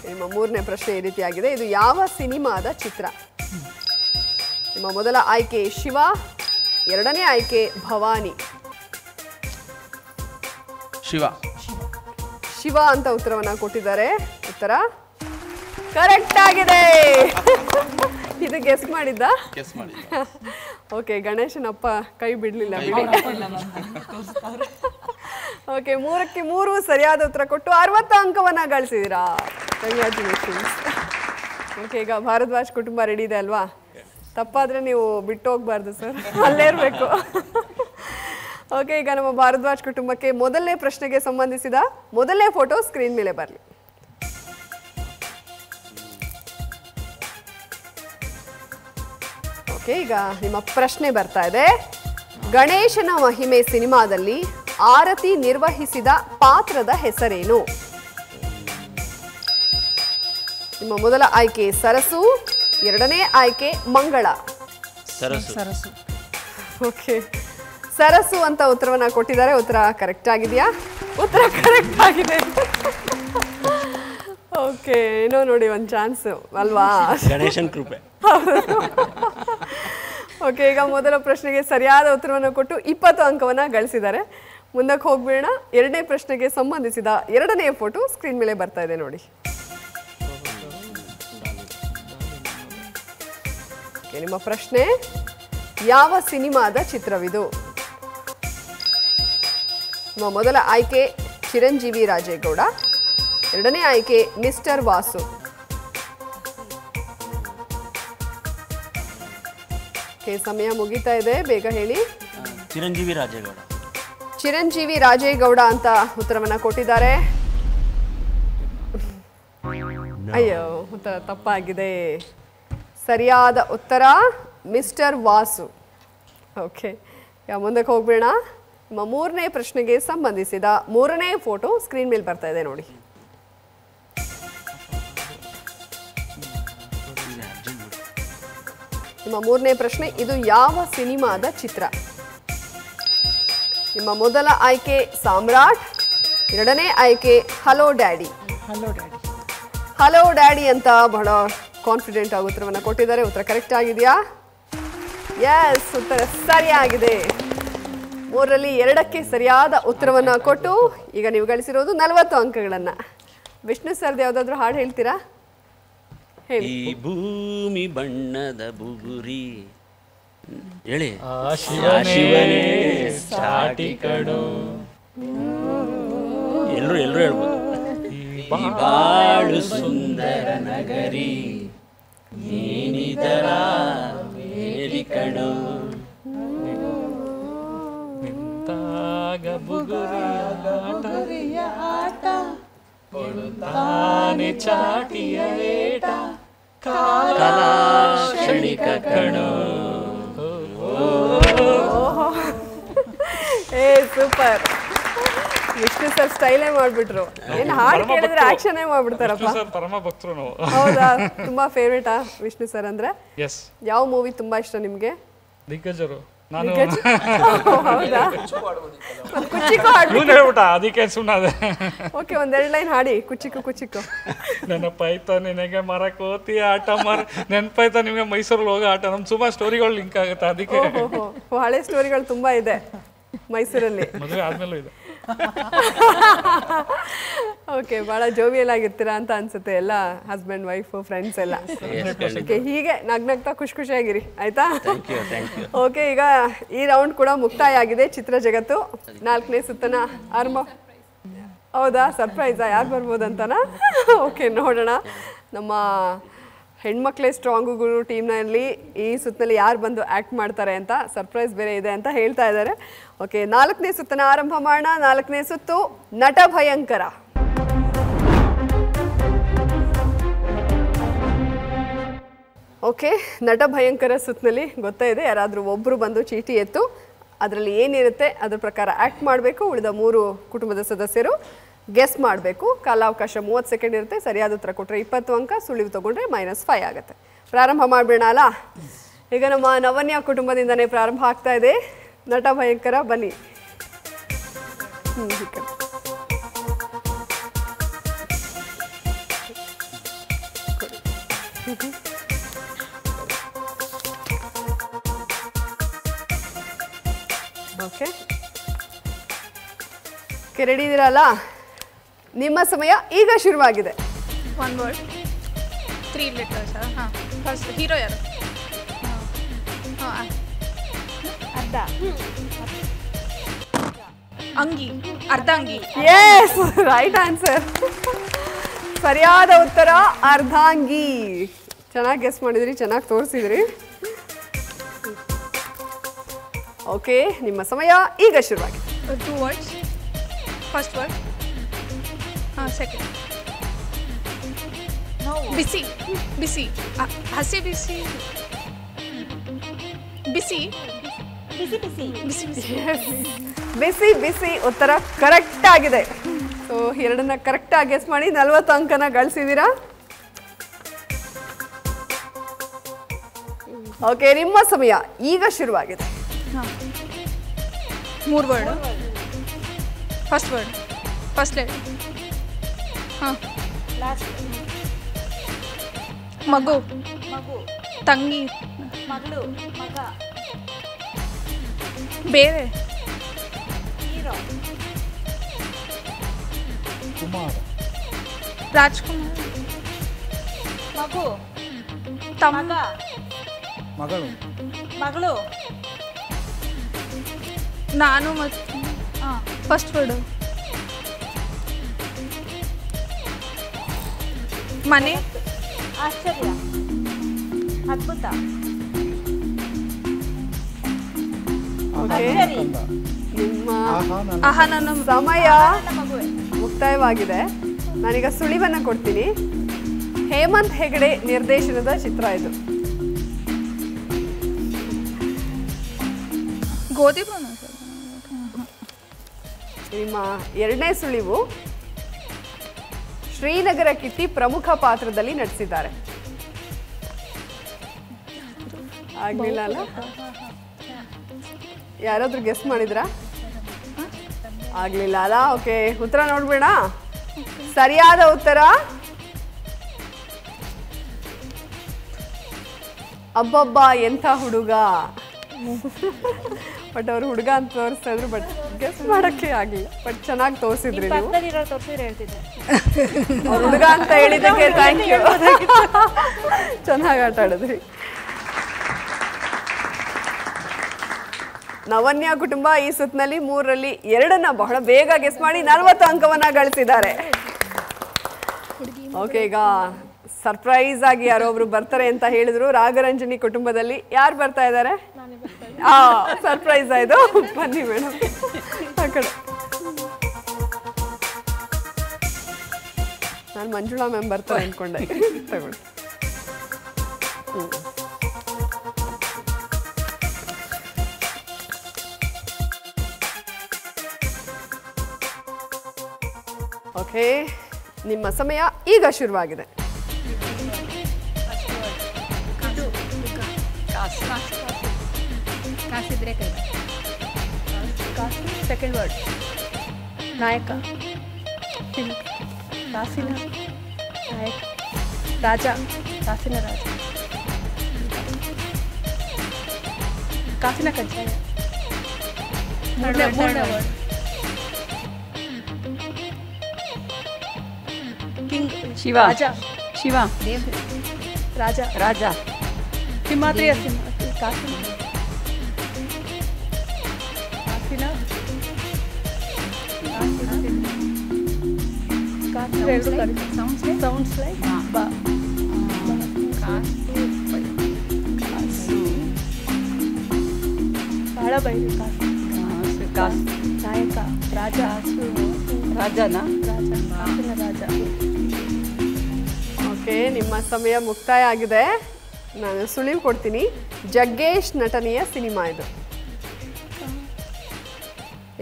ನಿಮ್ಮ 3ನೇ ಪ್ರಶ್ನೆ ಈ ರೀತಿಯಾಗಿದೆ. ಇದು ಯಾವ ಸಿನಿಮಾದ ಚಿತ್ರ? ನಿಮ್ಮ ಮೊದಲ ಆಯ್ಕೆ ಶಿವ, 2ನೇ ಆಯ್ಕೆ ಭವಾನಿ. ಶಿವ. ಶಿವ ಅಂತ ಉತ್ತರವನ್ನ ಕೊಟ್ಟಿದ್ದಾರೆ. ಉತ್ತರ ಕರೆಕ್ಟ್ ಆಗಿದೆ. ಇದು ಗೆಸ್ ಮಾಡಿದ್ದ? ಓಕೆ, ಗಣೇಶನಪ್ಪ ಕೈ ಬಿಡ್ಲಿಲ್ಲ ಬಿಡಿ. ಓಕೆ, 3ಕ್ಕೆ3 ಸರಿಯಾದ ಉತ್ತರ ಕೊಟ್ಟು 60 ಅಂಕವನ್ನ ಗಳಿಸಿದಿರಾ. ಕಂಗ್ರ್ಯಾಚುಲೇಷನ್ಸ್. ಓಕೆ, ಈಗ ಭಾರದ್ವಾಜ್ ಕುಟುಂಬ ರೆಡಿ ಇದೆ ಅಲ್ವಾ? ತಪ್ಪಾದ್ರೆ ನೀವು ಬಿಟ್ಟು ಹೋಗ್ಬಾರ್ದು ಸರ್, ಅಲ್ಲೇ ಇರಬೇಕು. ಓಕೆ, ಈಗ ನಮ್ಮ ಭಾರದ್ವಾಜ್ ಕುಟುಂಬಕ್ಕೆ ಮೊದಲನೇ ಪ್ರಶ್ನೆಗೆ ಸಂಬಂಧಿಸಿದ ಮೊದಲನೇ ಫೋಟೋ ಸ್ಕ್ರೀನ್ ಮೇಲೆ ಬರಲಿ. ಓಕೆ, ಈಗ ನಿಮ್ಮ ಪ್ರಶ್ನೆ ಬರ್ತಾ ಇದೆ. ಗಣೇಶನ ಮಹಿಮೆ ಸಿನಿಮಾದಲ್ಲಿ ಆರತಿ ನಿರ್ವಹಿಸಿದ ಪಾತ್ರದ ಹೆಸರೇನು? ನಿಮ್ಮ ಮೊದಲ ಆಯ್ಕೆ ಸರಸು, 2ನೇ ಆಯ್ಕೆ ಮಂಗಳ. ಸರಸು. ಓಕೆ, ಸರಸು ಅಂತ ಉತ್ತರವನ್ನ ಕೊಟ್ಟಿದ್ದಾರೆ. ಉತ್ತರ ಕರೆಕ್ಟ್ ಆಗಿದೆಯಾ? ಉತ್ತರ ಕರೆಕ್ಟ್ ಆಗಿದೆ. ಓಕೆ, ಏನೋ ನೋಡಿ ಒಂದು ಚಾನ್ಸ್ ಅಲ್ವಾ? ಗಣೇಶನ್ ಕೃಪೆ. ಓಕೆ, ಈಗ ಮೊದಲ ಪ್ರಶ್ನೆಗೆ ಸರಿಯಾದ ಉತ್ತರವನ್ನು ಕೊಟ್ಟು 20 ಅಂಕವನ್ನ ಗಳಿಸಿದ್ದಾರೆ. ಮುಂದಕ್ಕೆ ಹೋಗ್ಬೇಡ. 2ನೇ ಪ್ರಶ್ನೆಗೆ ಸಂಬಂಧಿಸಿದ 2ನೇ ಫೋಟೋ ಸ್ಕ್ರೀನ್ ಮೇಲೆ ಬರ್ತಾ ಇದೆ ನೋಡಿ. ನಿಮ್ಮ ಪ್ರಶ್ನೆ, ಯಾವ ಸಿನಿಮಾದ ಚಿತ್ರವಿದು? ನಿಮ್ಮ ಮೊದಲ ಆಯ್ಕೆ ಚಿರಂಜೀವಿ ರಾಜೇಗೌಡ, 2ನೇ ಆಯ್ಕೆ ಮಿಸ್ಟರ್ ವಾಸು. ಸಮಯ ಮುಗಿತಾ ಇದೆ, ಬೇಗ ಹೇಳಿ. ಚಿರಂಜೀವಿ ರಾಜೇಗೌಡ. ಚಿರಂಜೀವಿ ರಾಜೇಗೌಡ ಅಂತ ಉತ್ತರವನ್ನ ಕೊಟ್ಟಿದ್ದಾರೆ. ಅಯ್ಯೋ, ಉತ್ತರ ತಪ್ಪಾಗಿದೆ. ಸರಿಯಾದ ಉತ್ತರ ಮಿಸ್ಟರ್ ವಾಸು. ಓಕೆ, ಮುಂದಕ್ಕೆ ಹೋಗ್ಬೇಡ. ನಿಮ್ಮ 3ನೇ ಪ್ರಶ್ನೆಗೆ ಸಂಬಂಧಿಸಿದ 3ನೇ ಫೋಟೋ ಸ್ಕ್ರೀನ್ ಮೇಲೆ ಬರ್ತಾ ಇದೆ ನೋಡಿ. ನಿಮ್ಮ 3ನೇ ಪ್ರಶ್ನೆ, ಇದು ಯಾವ ಸಿನಿಮಾದ ಚಿತ್ರ? ನಿಮ್ಮ ಮೊದಲ ಆಯ್ಕೆ ಸಾಮ್ರಾಟ್, 2ನೇ ಆಯ್ಕೆ ಹಲೋ ಡ್ಯಾಡಿ. ಹಲೋ ಡ್ಯಾಡಿ ಅಂತ ಬಹಳ ಕಾನ್ಫಿಡೆಂಟ್ ಆಗಿ ಉತ್ತರವನ್ನು ಕೊಟ್ಟಿದ್ದಾರೆ. ಉತ್ತರ ಕರೆಕ್ಟ್ ಆಗಿದೆಯಾ? ಎಸ್, ಉತ್ತರ ಸರಿಯಾಗಿದೆ. 3ರಲ್ಲಿ 2ಕ್ಕೆ ಸರಿಯಾದ ಉತ್ತರವನ್ನು ಕೊಟ್ಟು ಈಗ ನೀವು ಗಳಿಸಿರೋದು 40 ಅಂಕಗಳನ್ನು. ವಿಷ್ಣು ಸರ್ದು ಯಾವುದಾದ್ರೂ ಹಾಡು ಹೇಳ್ತೀರಾ? ಹೇಳಿ. ಈ ಭೂಮಿ ಬಣ್ಣದ ಬುಗುರಿ ಹೇಳಿ. ಶಿವನೇ ಸಾಟಿ ಕಣೋ. ಎಲ್ಲರೂ ಹೇಳ್ಬೋದು. ಈ ಬಾಳು ಸುಂದರ ನಗರಿ ನೀನಿದರ ಮೇಲಿ ಕಣೋ. ಬುಗುರಿಯ ಆಟ ಕೊಡುತ್ತಾನೆ ಚಾಟಿಯ ಏಟ ಕಲಾಕ್ಷಣಿಕ ಕಣೋ. ಏ ಸೂಪರ್. ವಿಷ್ಣು ಸರ್ ಸ್ಟೈಲೇ ಮಾಡ್ಬಿಟ್ರು. ಏನು ಹಾಡು ಕೇಳಿದ್ರೆ ಆಕ್ಷನೇ ಮಾಡ್ಬಿಡ್ತಾರಪ್ಪ. ಹೌದಾ? ತುಂಬಾ ಫೇವ್ರೇಟಾ ವಿಷ್ಣು ಸರ್ ಅಂದ್ರೆ? ಯಾವ ಮೂವಿ ತುಂಬಾ ಇಷ್ಟ ನಿಮ್ಗೆ? ದಿಗ್ಗಜರು. ಹೌದಾ? ಕುಚಿಕು ಅದಕ್ಕೆ ಸುಮ್ಮನೆ. ಓಕೆ, ಒಂದೆರಡು ಲೈನ್ ಹಾಡಿ. ಕುಚಿಕು ಕುಚಿಕು. ನೆನಪಾಯ್ತಾ ನಿನಗೆ ಮರಕೋತಿ ಆಟ ನೆನಪಾಯ್ತಾ ನಿಮ್ಗೆ ಮೈಸೂರಲ್ಲಿ ಹೋಗೋ ಆಟ. ನಮ್ ಸುಮಾರು ಸ್ಟೋರಿಗಳು ಲಿಂಕ್ ಆಗುತ್ತೆ ಅದಕ್ಕೆ. ಹಳೆ ಸ್ಟೋರಿಗಳು ತುಂಬಾ ಇದೆ ಮೈಸೂರಲ್ಲಿ. ಮದುವೆ ಆದ್ಮೇಲೂ ಇದೆ. ಓಕೆ, ಭಾಳ ಜೋವಿಯಲ್ ಆಗಿರ್ತೀರಾ ಅಂತ ಅನ್ಸುತ್ತೆ ಎಲ್ಲ ಹಸ್ಬೆಂಡ್ ವೈಫು ಫ್ರೆಂಡ್ಸ್ ಎಲ್ಲ. ಓಕೆ, ಹೀಗೆ ನಗ್ನಗ್ತಾ ಖುಷಿ ಖುಷಿಯಾಗಿರಿ ಆಯ್ತಾ? ಓಕೆ, ಈಗ ಈ ರೌಂಡ್ ಕೂಡ ಮುಕ್ತಾಯ ಆಗಿದೆ. ಚಿತ್ರ ಜಗತ್ತು 4ನೇ ಸುತ್ತನ ಆರಂಭ. ಹೌದಾ, ಸರ್ಪ್ರೈಸಾ? ಯಾರು ಬರ್ಬೋದಂತನಾ? ಓಕೆ, ನೋಡೋಣ. ನಮ್ಮ ಹೆಣ್ಮಕ್ಳೇ ಸ್ಟ್ರಾಂಗುಗಳು ಟೀಮ್ನಲ್ಲಿ ಈ ಸುತ್ತಿನಲ್ಲಿ ಯಾರು ಬಂದು ಆ್ಯಕ್ಟ್ ಮಾಡ್ತಾರೆ ಅಂತ. ಸರ್ಪ್ರೈಸ್ ಬೇರೆ ಇದೆ ಅಂತ ಹೇಳ್ತಾ ಇದ್ದಾರೆ. ಓಕೆ, 4ನೇ ಸುತ್ತನ ಆರಂಭ ಮಾಡೋಣ. 4ನೇ ಸುತ್ತು ನಟ ಭಯಂಕರ. ಓಕೆ, ನಟ ಭಯಂಕರ ಸುತ್ತಿನಲ್ಲಿ ಗೊತ್ತಾ ಇದೆ, ಯಾರಾದರೂ ಒಬ್ಬರು ಬಂದು ಚೀಟಿ ಎತ್ತು ಅದರಲ್ಲಿ ಏನಿರುತ್ತೆ ಅದ್ರ ಪ್ರಕಾರ ಆ್ಯಕ್ಟ್ ಮಾಡಬೇಕು. ಉಳಿದ 3 ಕುಟುಂಬದ ಸದಸ್ಯರು ಗೆಸ್ ಮಾಡಬೇಕು. ಕಾಲಾವಕಾಶ 30 ಸೆಕೆಂಡ್ ಇರುತ್ತೆ. ಸರಿಯಾದ ಉತ್ತರ ಕೊಟ್ಟರೆ 20 ಅಂಕ, ಸುಳಿವು ತಗೊಂಡ್ರೆ -5 ಆಗುತ್ತೆ. ಪ್ರಾರಂಭ ಮಾಡಬೇಡ ಅಲ್ಲ? ಈಗ ನಮ್ಮ ನವನ್ಯ ಕುಟುಂಬದಿಂದನೇ ಪ್ರಾರಂಭ ಆಗ್ತಾ ಇದೆ. ನಟ ಭಯಂಕರ ಬನ್ನಿ. ಓಕೆ, ರೆಡಿ ಇದ್ದೀರಲ್ಲ? ನಿಮ್ಮ ಸಮಯ ಈಗ ಶುರುವಾಗಿದೆ. 1 ವರ್ಡ್ 3 ಲೆಟರ್ಸ್. ಹಾಂ, ಫಸ್ಟ್ ಹೀರೋ ಯಾರು? ಹಾಂ, ಅರ್ಧ ಅಂಗಿ, ಅರ್ಧ ಅಂಗಿ. Yes, right answer. ಸರಿಯಾದ ಉತ್ತರ ಅರ್ಧಾಂಗಿ. ಚೆನ್ನಾಗಿ ಗೆಸ್ ಮಾಡಿದ್ರಿ, ಚೆನ್ನಾಗಿ ತೋರಿಸಿದ್ರಿ. ಓಕೆ, ನಿಮ್ಮ ಸಮಯ ಈಗ ಶುರುವಾಗಿದೆ. 2 ವರ್ಡ್ಸ್. First word. ಹಾಂ, ಸೆಕೆಂಡ್ ಬಿಸಿ. ಬಿಸಿ, ಹಸಿ ಬಿಸಿ. ಬಿಸಿ ಬಿಸಿ ಬಿಸಿ ಬಿಸಿ ಬಿಸಿ. ಬಿಸಿ ಬಿಸಿ ಉತ್ತರ ಕರೆಕ್ಟ್ ಆಗಿದೆ. ಸೊ ಎರಡನ್ನ ಕರೆಕ್ಟಾಗಿ ಗೆಸ್ ಮಾಡಿ 40 ಅಂಕನ ಗಳಿಸಿದ್ದೀರಾ. ಓಕೆ, ನಿಮ್ಮ ಸಮಯ ಈಗ ಶುರುವಾಗಿದೆ. 3 word. First word, first letter. ಹಾಂ, ಮಗು, ಮಗು, ತಂಗಿ, ಮಗಳು, ಮಗ, ಬೇರೆ, ಹೀರೋ, ರಾಜ್ಕುಮಾರ್, ಮಗು, ತಮ್ಮ, ಮಗಳು, ಮಗಳು, ನಾನು ಮತ್ತು ಫಸ್ಟ್ ವರ್ಡು. ಮನೆ, ಆಶ್ಚರ್ಯ, ಅದ್ಭುತ, ನಿಮ್ಮ ಆಹಾ ನನ್ನ ಸಮಯ ಮುಕ್ತಾಯವಾಗಿದೆ. ನಾನೀಗ ಸುಳಿವನ್ನ ಕೊಡ್ತೀನಿ. ಹೇಮಂತ್ ಹೆಗಡೆ ನಿರ್ದೇಶನದ ಚಿತ್ರ ಇದು. ಗೋಧಿ ಬಣ್ಣ. ನಿಮ್ಮ 2ನೇ ಸುಳಿವು ಶ್ರೀನಗರ ಕಿಟ್ಟಿ ಪ್ರಮುಖ ಪಾತ್ರದಲ್ಲಿ ನಟಿಸಿದ್ದಾರೆ. ಆಗ್ಲಿಲ್ಲ ಅಲ್ಲ? ಯಾರಾದ್ರೂ ಗೆಸ್ ಮಾಡಿದ್ರಾ? ಆಗ್ಲಿಲ್ಲ ಅಲ್ಲ? ಓಕೆ, ಉತ್ತರ ನೋಡ್ಬೇಡ. ಸರಿಯಾದ ಉತ್ತರ ಅಬ್ಬಬ್ಬ ಎಂಥ ಹುಡುಗ. ಬಟ್ ಅವ್ರು ಹುಡುಗ ಅಂತ ತೋರಿಸ್ತಾ ಇದ್ರು, ಬಟ್ ಗೆಸ್ ಮಾಡಕ್ಕೆ ಆಗಿಲ್ಲ. ಬಟ್ ಚೆನ್ನಾಗಿ ತೋರಿಸಿದ್ರಿ ನೀವು. ತೋರಿಸಿದ್ರೆ ಹೇಳ್ತಿದ್ದೆ. ಅವ್ರು ಹುಡುಗ ಅಂತ ಹೇಳಿದ್ದಕ್ಕೆ ಥ್ಯಾಂಕ್ ಯು. ಚೆನ್ನಾಗಿ ಆಟ ಆಡಿದ್ರಿ. ನವನ್ಯ ಕುಟುಂಬ ಈ ಸುತ್ತಿನಲ್ಲಿ 3ರಲ್ಲಿ 2 ಬಹಳ ಬೇಗ ಗೆಸ್ ಮಾಡಿ 40 ಅಂಕವನ್ನ ಗಳಿಸಿದ್ದಾರೆ. ಓಕೆ, ಈಗ ಸರ್ಪ್ರೈಸ್ ಆಗಿ ಯಾರೊಬ್ರು ಬರ್ತಾರೆ ಅಂತ ಹೇಳಿದ್ರು. ರಾಗರಂಜನಿ ಕುಟುಂಬದಲ್ಲಿ ಯಾರು ಬರ್ತಾ ಇದ್ದಾರೆ? ಸರ್ಪ್ರೈಸ್ ಆಯ್ತು. ಬನ್ನಿ ಮೇಡಮ್ ಆ ಕಡೆ. ನಾನು ಮಂಜುಳಾ ಮ್ಯಾಮ್ ಬರ್ತಾರೆ ಅಂದ್ಕೊಂಡೆ. ತಗೊಳ್ಳಿ. ಓಕೆ, ನಿಮ್ಮ ಸಮಯ ಈಗ ಶುರುವಾಗಿದೆ. ಕಾಸಿದ್ರೆ ಕೈ. ಸೆಕೆಂಡ್ ವರ್ಡ್ ನಾಯಕ. ಕಾಸಿನ ನಾಯಕ. ರಾಜ. ಕಾಸಿನ ರಾಜ. ಕಾಸಿನ ಕಜ್ಜಾಯ. ಮೂರನೇ ವರ್ಡ್ ಕಿಂಗ್ ಶಿವ ಶಿವ ರಾಜ ರಾಜ ಸಿಂಹಾದ್ರಿಯ ಕಾಸಿನ ಸೌಂಡ್ಸ್ ಲೈಕ್ ಬಹಳ ಬೈರಿ ಕಾಸು ನಾಯಕ ರಾಜ ರಾಜನ ಕಾಸಿನ ರಾಜ. ಓಕೆ, ನಿಮ್ಮ ಸಮಯ ಮುಕ್ತಾಯ ಆಗಿದೆ. ನಾನು ಸುಳಿವು ಕೊಡ್ತೀನಿ. ಜಗ್ಗೇಶ್ ನಟನೆಯ ಸಿನಿಮಾ ಇದು.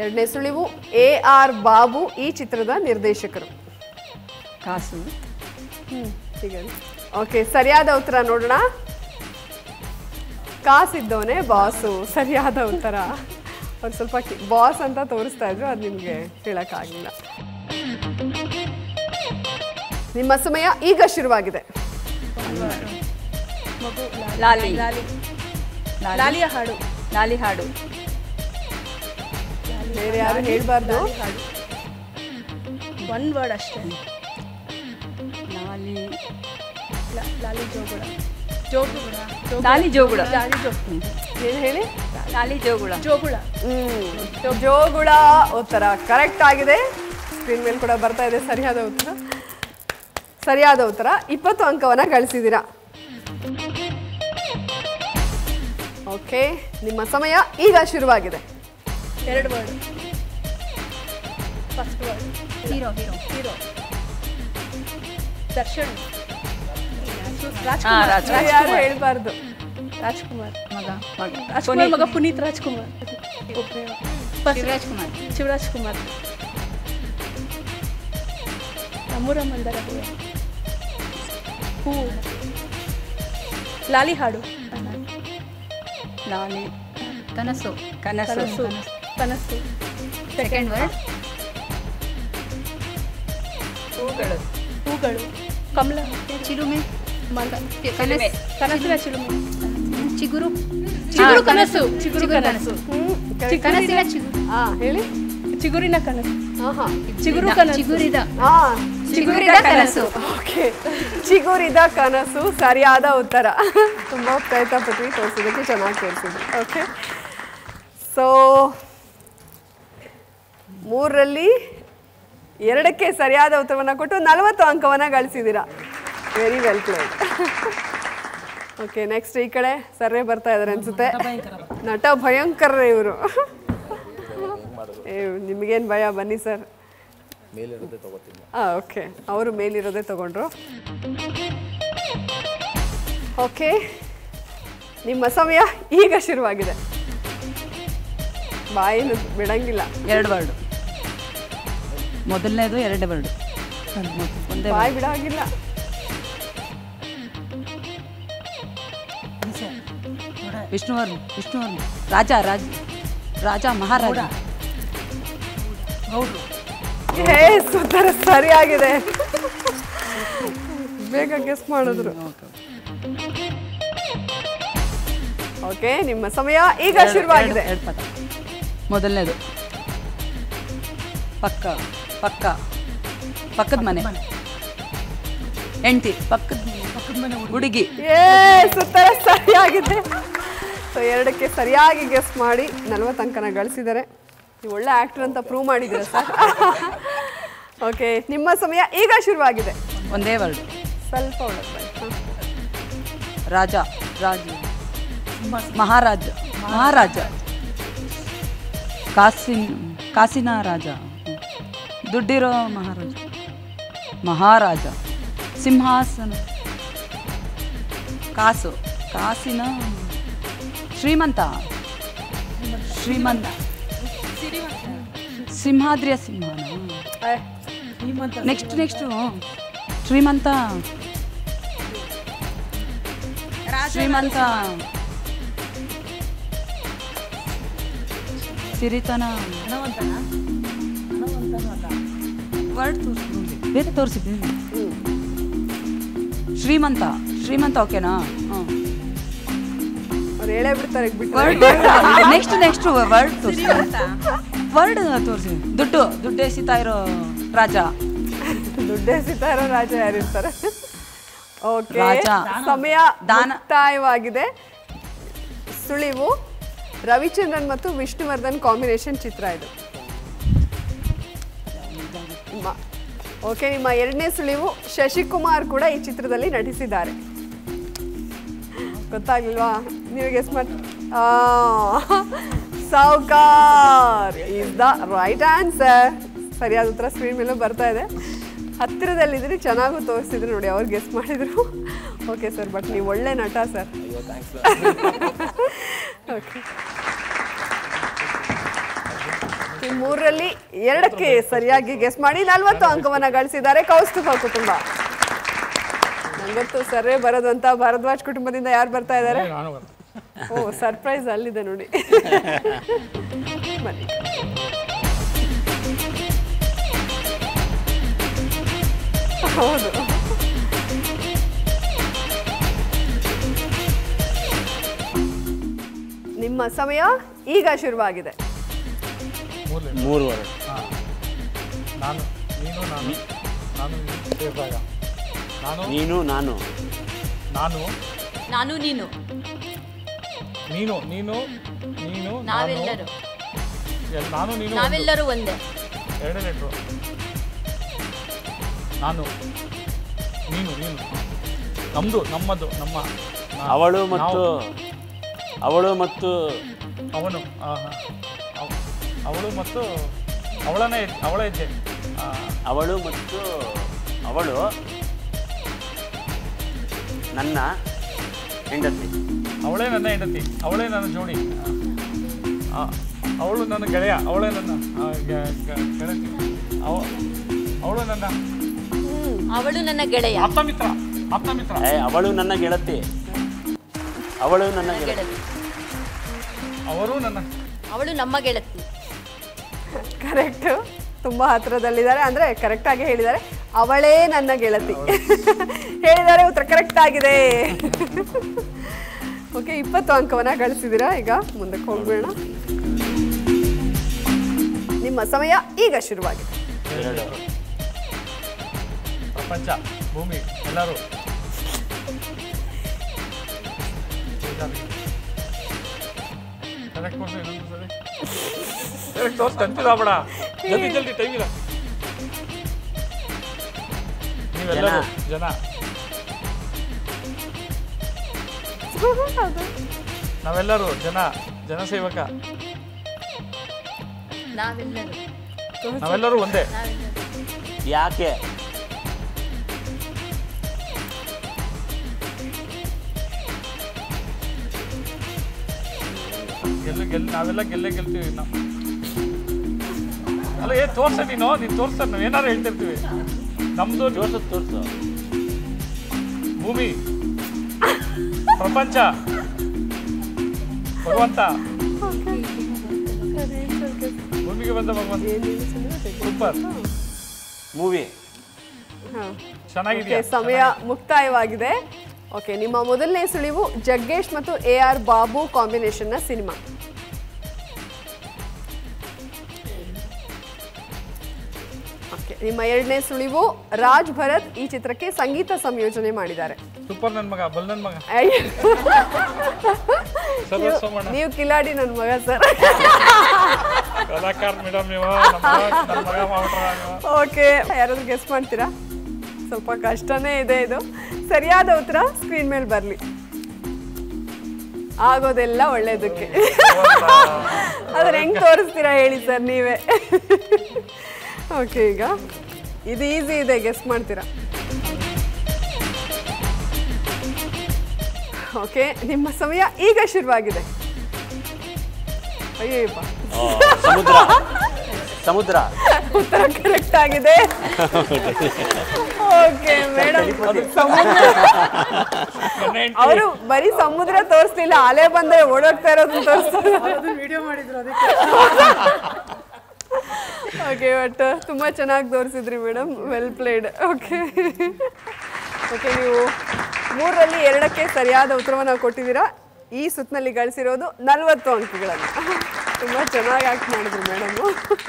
ಎರಡನೇ ಸುಳಿವು, AR ಬಾಬು ಈ ಚಿತ್ರದ ನಿರ್ದೇಶಕರು. ಕಾಸು. ಓಕೆ, ಸರಿಯಾದ ಉತ್ತರ ನೋಡೋಣ. ಕಾಸಿದ್ದವನೇ ಬಾಸು ಸರಿಯಾದ ಉತ್ತರ. ಒಂದು ಸ್ವಲ್ಪ ಬಾಸ್ ಅಂತ ತೋರಿಸ್ತಾ ಇದ್ರು, ಅದು ನಿಮಗೆ ಹೇಳಕ್ಕಾಗಿಲ್ಲ. ನಿಮ್ಮ ಸಮಯ ಈಗ ಶುರುವಾಗಿದೆ. ಲಾಲಿ ಲಾಲಿಯ ಹಾಡು. ಲಾಲಿ ಹಾಡು. ಬೇರೆ ಯಾರು ಹೇಳ್ಬಾರ್ದು. ಒನ್ ವರ್ಡ್ ಅಷ್ಟೇ. ಲಾಲಿ ಲಾಲಿ ಜೋಗುಳ. ಜೋಗುಳ ಲಾಲಿ ಜೋಗುಳ. ಲಾಲಿ ಏನು ಹೇಳಿ? ಲಾಲಿ ಜೋಗುಳ. ಜೋಗುಳ. ಜೋಗುಳ ಉತ್ತರ ಕರೆಕ್ಟ್ ಆಗಿದೆ. ಸ್ಕ್ರೀನ್ ಮೇಲೆ ಕೂಡ ಬರ್ತಾ ಇದೆ ಸರಿಯಾದ ಉತ್ತರ. 20 ಅಂಕವನ್ನ ಗಳಿಸಿದ್ದೀರಾ. ಓಕೆ, ನಿಮ್ಮ ಸಮಯ ಈಗ ಶುರುವಾಗಿದೆ. 2 word. First word hero. Darshan. Rajkumar. ಯಾರು ಹೇಳ್ಬಾರ್ದು. ರಾಜ್ಕುಮಾರ್ ಮಗ ಮಗ ಪುನೀತ್ ರಾಜ್ಕುಮಾರ್. ಶಿವರಾಜ್ ಕುಮಾರ್. ನಮ್ಮೂರ ಮಂದರ ಹೂ. ಲಾಲಿ ಹಾಡು. ಲಾಲಿ ಕನಸು. ಕನಸು. ಸೆಕೆಂಡ್ ವರ್ಡ್ ಹೂಗಳು. ಕಮಲ. ಚಿಲುಮೆ. ಕನಸಿನ ಚಿಲುಮೆ. ಚಿಗುರು. ಕನಸು. ಕನಸಿನ ಚಿಗುರು. ಹೇಳಿ. ಚಿಗುರಿನ ಕನಸು. ಚಿಗುರಿದ ಕನಸು. ಓಕೆ, ಚಿಗುರಿದ ಕನಸು ಸರಿಯಾದ ಉತ್ತರ. ತುಂಬಾ ಪ್ರಯತ್ನ ಪಟ್ವಿ, ತೋರಿಸೋದಕ್ಕೆ ಚೆನ್ನಾಗಿ ತೋರಿಸಿದ್ವಿ. ಓಕೆ, ಸೊ 3ರಲ್ಲಿ 2ಕ್ಕೆ ಸರಿಯಾದ ಉತ್ತರವನ್ನು ಕೊಟ್ಟು 40 ಅಂಕವನ್ನು ಗಳಿಸಿದ್ದೀರಾ. Very well played. Okay, next ಈ ಕಡೆ ಸರ್ರೇ ಬರ್ತಾ ಇದ್ದಾರೆ ಅನ್ಸುತ್ತೆ. ನಟ ಭಯಂಕರ ಇವರು. ನಿಮಗೇನು ಭಯ? ಬನ್ನಿ ಸರ್. ಓಕೆ, ಅವರು ಮೇಲಿರೋದೇ ತಗೊಂಡ್ರು. ಓಕೆ, ನಿಮ್ಮ ಸಮಯ ಈಗ ಶುರುವಾಗಿದೆ. ಬಾಯಿನ ಬಿಡಂಗಿಲ್ಲ. 2 ವರ್ಡ್. ಮೊದಲನೇದು 2 ವರ್ಡ್. ಬಾಯಿ ಬಿಡಂಗಿಲ್ಲ. ವಿಷ್ಣುವರ್ಧನ್. ರಾಜ ಮಹಾರಾಜ. ಉತ್ತರ ಸರಿಯಾಗಿದೆ. ಬೇಗ ಗೆಸ್ ಮಾಡಿದ್ರು. ಓಕೆ, ನಿಮ್ಮ ಸಮಯ ಈಗ ಶುರುವಾಗಿದೆ. ಮೊದಲನೇದು ಪಕ್ಕದ ಮನೆ. ಹೆಂಡತಿ. ಪಕ್ಕದ ಮನೆ ಹುಡುಗಿ. ಉತ್ತರ ಸರಿಯಾಗಿದೆ. ಸೊ 2ಕ್ಕೆ ಸರಿಯಾಗಿ ಗೆಸ್ ಮಾಡಿ 40 ಅಂಕನ ಗಳಿಸಿದ್ದಾರೆ. ನೀವು ಒಳ್ಳೆ ಆಕ್ಟರ್ ಅಂತ ಪ್ರೂವ್ ಮಾಡಿದ್ದೀರಾ ಸರ್. ಓಕೆ, ನಿಮ್ಮ ಸಮಯ ಈಗ ಶುರುವಾಗಿದೆ. ಒಂದೇ ವರ್ಡ್. ಸ್ವಲ್ಪ ಒಳಗೆ ರಾಜ. ಮಹಾರಾಜ. ಕಾಸಿನ ರಾಜ. ದುಡ್ಡಿರೋ ಮಹಾರಾಜ. ಸಿಂಹಾಸನ. ಕಾಸಿನ ಶ್ರೀಮಂತ. ಸಿಂಹಾದ್ರಿಯ ಸಿಂಹನ. ನೆಕ್ಸ್ಟ್ ಶ್ರೀಮಂತ. ಸಿರಿತನ. ವರ್ಡ್ ಬೇರೆ ತೋರಿಸಿದ್ದೀನಿ. ಶ್ರೀಮಂತ ಓಕೆನಾ? ಅವ್ರು ಹೇಳೇ ಬಿಡ್ತಾರೆ. ನೆಕ್ಸ್ಟ್ ವರ್ಡ್ ತೋರಿಸಿ. ದುಡ್ಡು ಎಸಿತಾ ಇರೋ ರಾಜ. ದುಡ್ಡೇ ಸಿತಾರೋ ರಾಜ ಯಾರಿರ್ತಾರೆ? ಓಕೆ, ರಾಜ. ಸಮಯ ಮುಕ್ತಾಯವಾಗಿದೆ. ಸುಳಿವು ರವಿಚಂದ್ರನ್ ಮತ್ತು ವಿಷ್ಣುವರ್ಧನ್ ಕಾಂಬಿನೇಷನ್ ಚಿತ್ರ ಇದು. ಓಕೆ, ನಿಮ್ಮ ಎರಡನೇ ಸುಳಿವು ಶಶಿಕುಮಾರ್ ಕೂಡ ಈ ಚಿತ್ರದಲ್ಲಿ ನಟಿಸಿದ್ದಾರೆ. ಗೊತ್ತಾಗ್ಲಿಲ್ವಾ? ನೀವು ಗೆಸ್ ಮಾಡಿ. ಸಾವ್ಕಾರ್ ಈಸ್ ದ ರೈಟ್ ಆನ್ಸರ್. ಸರಿಯಾದ ಉತ್ತರ ಸ್ಕ್ರೀನ್ ಮೇಲೂ ಬರ್ತಾ ಇದೆ. ಹತ್ತಿರದಲ್ಲಿದ್ರಿ, ಚೆನ್ನಾಗೂ ತೋರಿಸಿದ್ರು ನೋಡಿ, ಅವ್ರು ಗೆಸ್ ಮಾಡಿದ್ರು. ಓಕೆ ಸರ್, ಬಟ್ ನೀವು ಒಳ್ಳೆ ನಟ ಸರ್. ಓಕೆ, ಈ 3ರಲ್ಲಿ 2ಕ್ಕೆ ಸರಿಯಾಗಿ ಗೆಸ್ ಮಾಡಿ 40 ಅಂಕವನ್ನು ಗಳಿಸಿದ್ದಾರೆ ಕೌಸ್ತುಭ ಕುಟುಂಬ. ನಂಗೊತ್ತು ಸರ್ರೇ ಬರೋದು ಅಂತ. ಭಾರದ್ವಾಜ್ ಕುಟುಂಬದಿಂದ ಯಾರು ಬರ್ತಾ ಇದ್ದಾರೆ? ಓ, ಸರ್ಪ್ರೈಸ್ ಅಲ್ಲಿದೆ ನೋಡಿ. ಬನ್ನಿ. ಹೌದು, ನಿಮ್ಮ ಸಮಯ ಈಗ ಶುರುವಾಗಿದೆ. 3 ವಾರ. ನಾನು ನೀನು ನಾನು ನಾನು ಸೇರಿದಾಗ ನೀನು ನಾನು ನಾನು ನಾನು ನೀನು ನೀನು ನೀನು ನೀನು ನಾವೆಲ್ಲರೂ ನಾನು ನೀನು ನಾವೆಲ್ಲರೂ ಒಂದೇ. 2 ಲೆಟ್ರು. ನಾನು ನೀನು ನೀನು ನಮ್ಮದು ನಮ್ಮದು ನಮ್ಮ ಅವಳು ಮತ್ತು ಅವಳು ಮತ್ತು ಅವನು ಅವಳು ಮತ್ತು ಅವಳನೇ ಅವಳ ಹೆಜ್ಜೆ. ಅವಳು ಮತ್ತು ಅವಳು ನನ್ನ ಹೆಂಡತಿ. ಅವಳೇ ನನ್ನ ಹೆಂಡತಿ, ಅವಳೇ ನನ್ನ ಜೋಡಿ, ಅವಳು ನನ್ನ ಗೆಳೆಯ, ಅವಳೇ ನನ್ನ ಗೆಳತಿ, ಅವಳು ನನ್ನ ಅವಳು ನನ್ನ ಗೆಳೆಯ, ಆಪ್ತಮಿತ್ರ. ಆಪ್ತಮಿತ್ರ. ಅವಳು ನನ್ನ ಗೆಳತಿ, ಅವಳು ನನ್ನ ಗೆಳತಿ, ಅವರು ನನ್ನ ಅವಳು ನಮ್ಮ ಗೆಳತಿ. ಕರೆಕ್ಟ್, ತುಂಬಾ ಹತ್ರದಲ್ಲಿದ್ದಾರೆ. ಅಂದ್ರೆ ಕರೆಕ್ಟ್ ಆಗಿ ಹೇಳಿದ್ದಾರೆ. ಅವಳೇ ನನ್ನ ಗೆಳತಿ ಹೇಳಿದ್ದಾರೆ. ಉತ್ತರ ಕರೆಕ್ಟ್ ಆಗಿದೆ. ಓಕೆ, 20 ಅಂಕವನ್ನ ಗಳಿಸಿದ್ದೀರಾ. ಈಗ ಮುಂದಕ್ಕೆ ಹೋಗ್ಬೇಡ. ನಿಮ್ಮ ಸಮಯ ಈಗ ಶುರುವಾಗಿದೆ. ಪ್ರಪಂಚ, ಭೂಮಿ, ಎಲ್ಲರೂ. ಕರೆಕ್ಟ್ ತೋರಿಸಿ, ಇನ್ನೊಂದು ಸರಿ ಕರೆಕ್ಟ್ ತೋರಿಸಿ. ತಂತಿದಾಬೇಡ, ಜಲ್ದಿ ಜಲ್ದಿ, ಟೈಮ್ ಇಲ್ಲ. ನೀವೆಲ್ಲರೂ ಜನ. ನಾವೆಲ್ಲರೂ ಜನ, ಜನಸೇವಕ. ನಾವೆಲ್ಲರೂ ಒಂದೇ. ಯಾಕೆ? ನಾವೆಲ್ಲ ಗೆಲ್ತೀವಿ ನಾವು. ಅಲ್ಲ, ತೋರ್ಸ ನೀನು ತೋರ್ಸ, ನಾವು ಏನಾರು ಹೇಳ್ತಿರ್ತೀವಿ. ನಮ್ದು ತೋರ್ಸು. ಭೂಮಿ, ಪ್ರಪಂಚ, ಭಗವಂತ, ಭೂಮಿಗೆ ಬಂದ ಭಗವಂತ. Super movie. ಚೆನ್ನಾಗಿದೆ. ಸಮಯ ಮುಕ್ತಾಯವಾಗಿದೆ. ಓಕೆ, ನಿಮ್ಮ ಮೊದಲನೇ ಸುಳಿವು ಜಗ್ಗೇಶ್ ಮತ್ತು AR ಬಾಬು ಕಾಂಬಿನೇಷನ್ನ ಸಿನಿಮಾ. ಓಕೆ, ನಿಮ್ಮ ಎರಡನೇ ಸುಳಿವು ರಾಜ್ ಭರತ್ ಈ ಚಿತ್ರಕ್ಕೆ ಸಂಗೀತ ಸಂಯೋಜನೆ ಮಾಡಿದ್ದಾರೆ. ಸೂಪರ್, ನನ್ನ ಮಗ, ಬಲ್ ನನ್ನ ಮಗ. ನೀವು ಕಿಲಾಡಿ ನನ್ನ ಮಗ ಸರ್. ಕಲಾಕಾರ ಮೇಡಮ್ ನೀವು. ಓಕೆ, ಯಾರಾದ್ರೂ ಗೆಸ್ ಮಾಡ್ತೀರಾ? ಸ್ವಲ್ಪ ಕಷ್ಟನೇ ಇದೆ ಇದು. ಸರಿಯಾದ ಉತ್ತರ ಸ್ಕ್ರೀನ್ ಮೇಲೆ ಬರಲಿ. ಆಗೋದೆಲ್ಲ ಒಳ್ಳೇದಕ್ಕೆ. ಅದನ್ನ ಹೆಂಗ್ ತೋರಿಸ್ತೀರಾ ಹೇಳಿ ಸರ್ ನೀವೇ. ಓಕೆ, ಈಗ ಇದು ಈಸಿ ಇದೆ, ಗೆಸ್ ಮಾಡ್ತೀರಾ? ಓಕೆ, ನಿಮ್ಮ ಸಮಯ ಈಗ ಶುರುವಾಗಿದೆ. ಅಯ್ಯಪ್ಪ, ಸಮುದ್ರ. ಉತ್ತರ ಕರೆಕ್ಟ್ ಆಗಿದೆ. ಓಕೆ ಮೇಡಮ್, ಅವರು ಬರೀ ಸಮುದ್ರ ತೋರಿಸ್ಲಿಲ್ಲ, ಅಲೆ ಬಂದ್ರೆ ಓಡೋಗ್ತಾ ಇರೋದನ್ನ ತೋರಿಸ್ತಾರೆ. ವಿಡಿಯೋ ಮಾಡಿದ್ರು ಅದಕ್ಕೆ. ಓಕೆ, ಬಟ್ ತುಂಬಾ ಚೆನ್ನಾಗಿ ತೋರಿಸಿದ್ರಿ ಮೇಡಮ್. Well played. ಓಕೆ, ನೀವು 3ರಲ್ಲಿ 2ಕ್ಕೆ ಸರಿಯಾದ ಉತ್ತರವನ್ನು ಕೊಟ್ಟಿದ್ದೀರಾ. ಈ ಸುತ್ತಿನಲ್ಲಿ ಗಳಿಸಿರೋದು 40 ಅಂಕಗಳನ್ನು. ತುಂಬ ಚೆನ್ನಾಗಿ ಆಕ್ಟ್ ಮಾಡಿದ್ರು ಮೇಡಮು.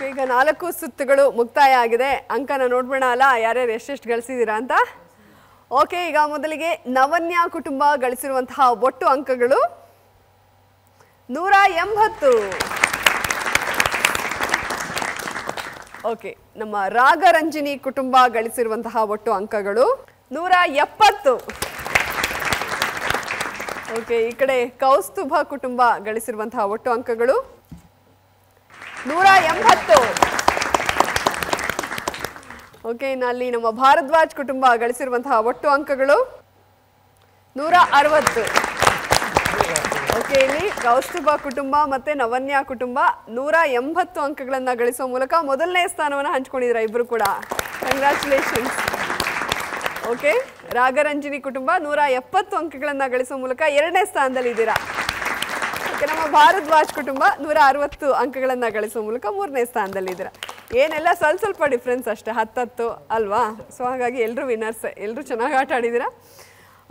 ಈಗ 4 ಸುತ್ತುಗಳು ಮುಕ್ತಾಯ ಆಗಿದೆ. ಅಂಕನ ನೋಡ್ಬೇಡ ಅಲ್ಲ, ಯಾರ್ಯಾರು ಎಷ್ಟೆಷ್ಟು ಗಳಿಸಿದ್ದೀರಾ ಅಂತ. ಓಕೆ, ಈಗ ಮೊದಲಿಗೆ ನವನ್ಯ ಕುಟುಂಬ ಗಳಿಸಿರುವಂತಹ ಒಟ್ಟು ಅಂಕಗಳು 180. ಓಕೆ, ನಮ್ಮ ರಾಗರಂಜಿನಿ ಕುಟುಂಬ ಗಳಿಸಿರುವಂತಹ ಒಟ್ಟು ಅಂಕಗಳು 170. ಓಕೆ, ಈ ಕಡೆ ಕೌಸ್ತುಭ ಕುಟುಂಬ ಗಳಿಸಿರುವಂತಹ ಒಟ್ಟು ಅಂಕಗಳು 180. ಓಕೆ, ಇನ್ನು ನಮ್ಮ ಭಾರದ್ವಾಜ್ ಕುಟುಂಬ ಗಳಿಸಿರುವಂತಹ ಒಟ್ಟು ಅಂಕಗಳು 160. ಓಕೆ, ಇಲ್ಲಿ ಕೌಸ್ತುಭ ಕುಟುಂಬ ಮತ್ತೆ ನವನ್ಯ ಕುಟುಂಬ 180 ಅಂಕಗಳನ್ನು ಗಳಿಸುವ ಮೂಲಕ ಮೊದಲನೇ ಸ್ಥಾನವನ್ನು ಹಂಚ್ಕೊಂಡಿದ್ದೀರಾ ಇಬ್ರು ಕೂಡ. ಕಂಗ್ರ್ಯಾಚುಲೇಷನ್ಸ್. ಓಕೆ, ರಾಗರಂಜಿನಿ ಕುಟುಂಬ 170 ಅಂಕಗಳನ್ನು ಗಳಿಸುವ ಮೂಲಕ 2ನೇ ಸ್ಥಾನದಲ್ಲಿದ್ದೀರಾ. ಓಕೆ, ನಮ್ಮ ಭಾರದ್ವಾಜ್ ಕುಟುಂಬ 160 ಅಂಕಗಳನ್ನು ಗಳಿಸುವ ಮೂಲಕ 3ನೇ ಸ್ಥಾನದಲ್ಲಿದ್ದೀರಾ. ಏನೆಲ್ಲ ಸ್ವಲ್ಪ ಡಿಫ್ರೆನ್ಸ್ ಅಷ್ಟೇ, 10 ಅಲ್ವಾ? ಸೊ ಹಾಗಾಗಿ ಎಲ್ಲರೂ ವಿನ್ನರ್ಸ್, ಎಲ್ಲರೂ ಚೆನ್ನಾಗಿ ಆಟ ಆಡಿದ್ದೀರಾ.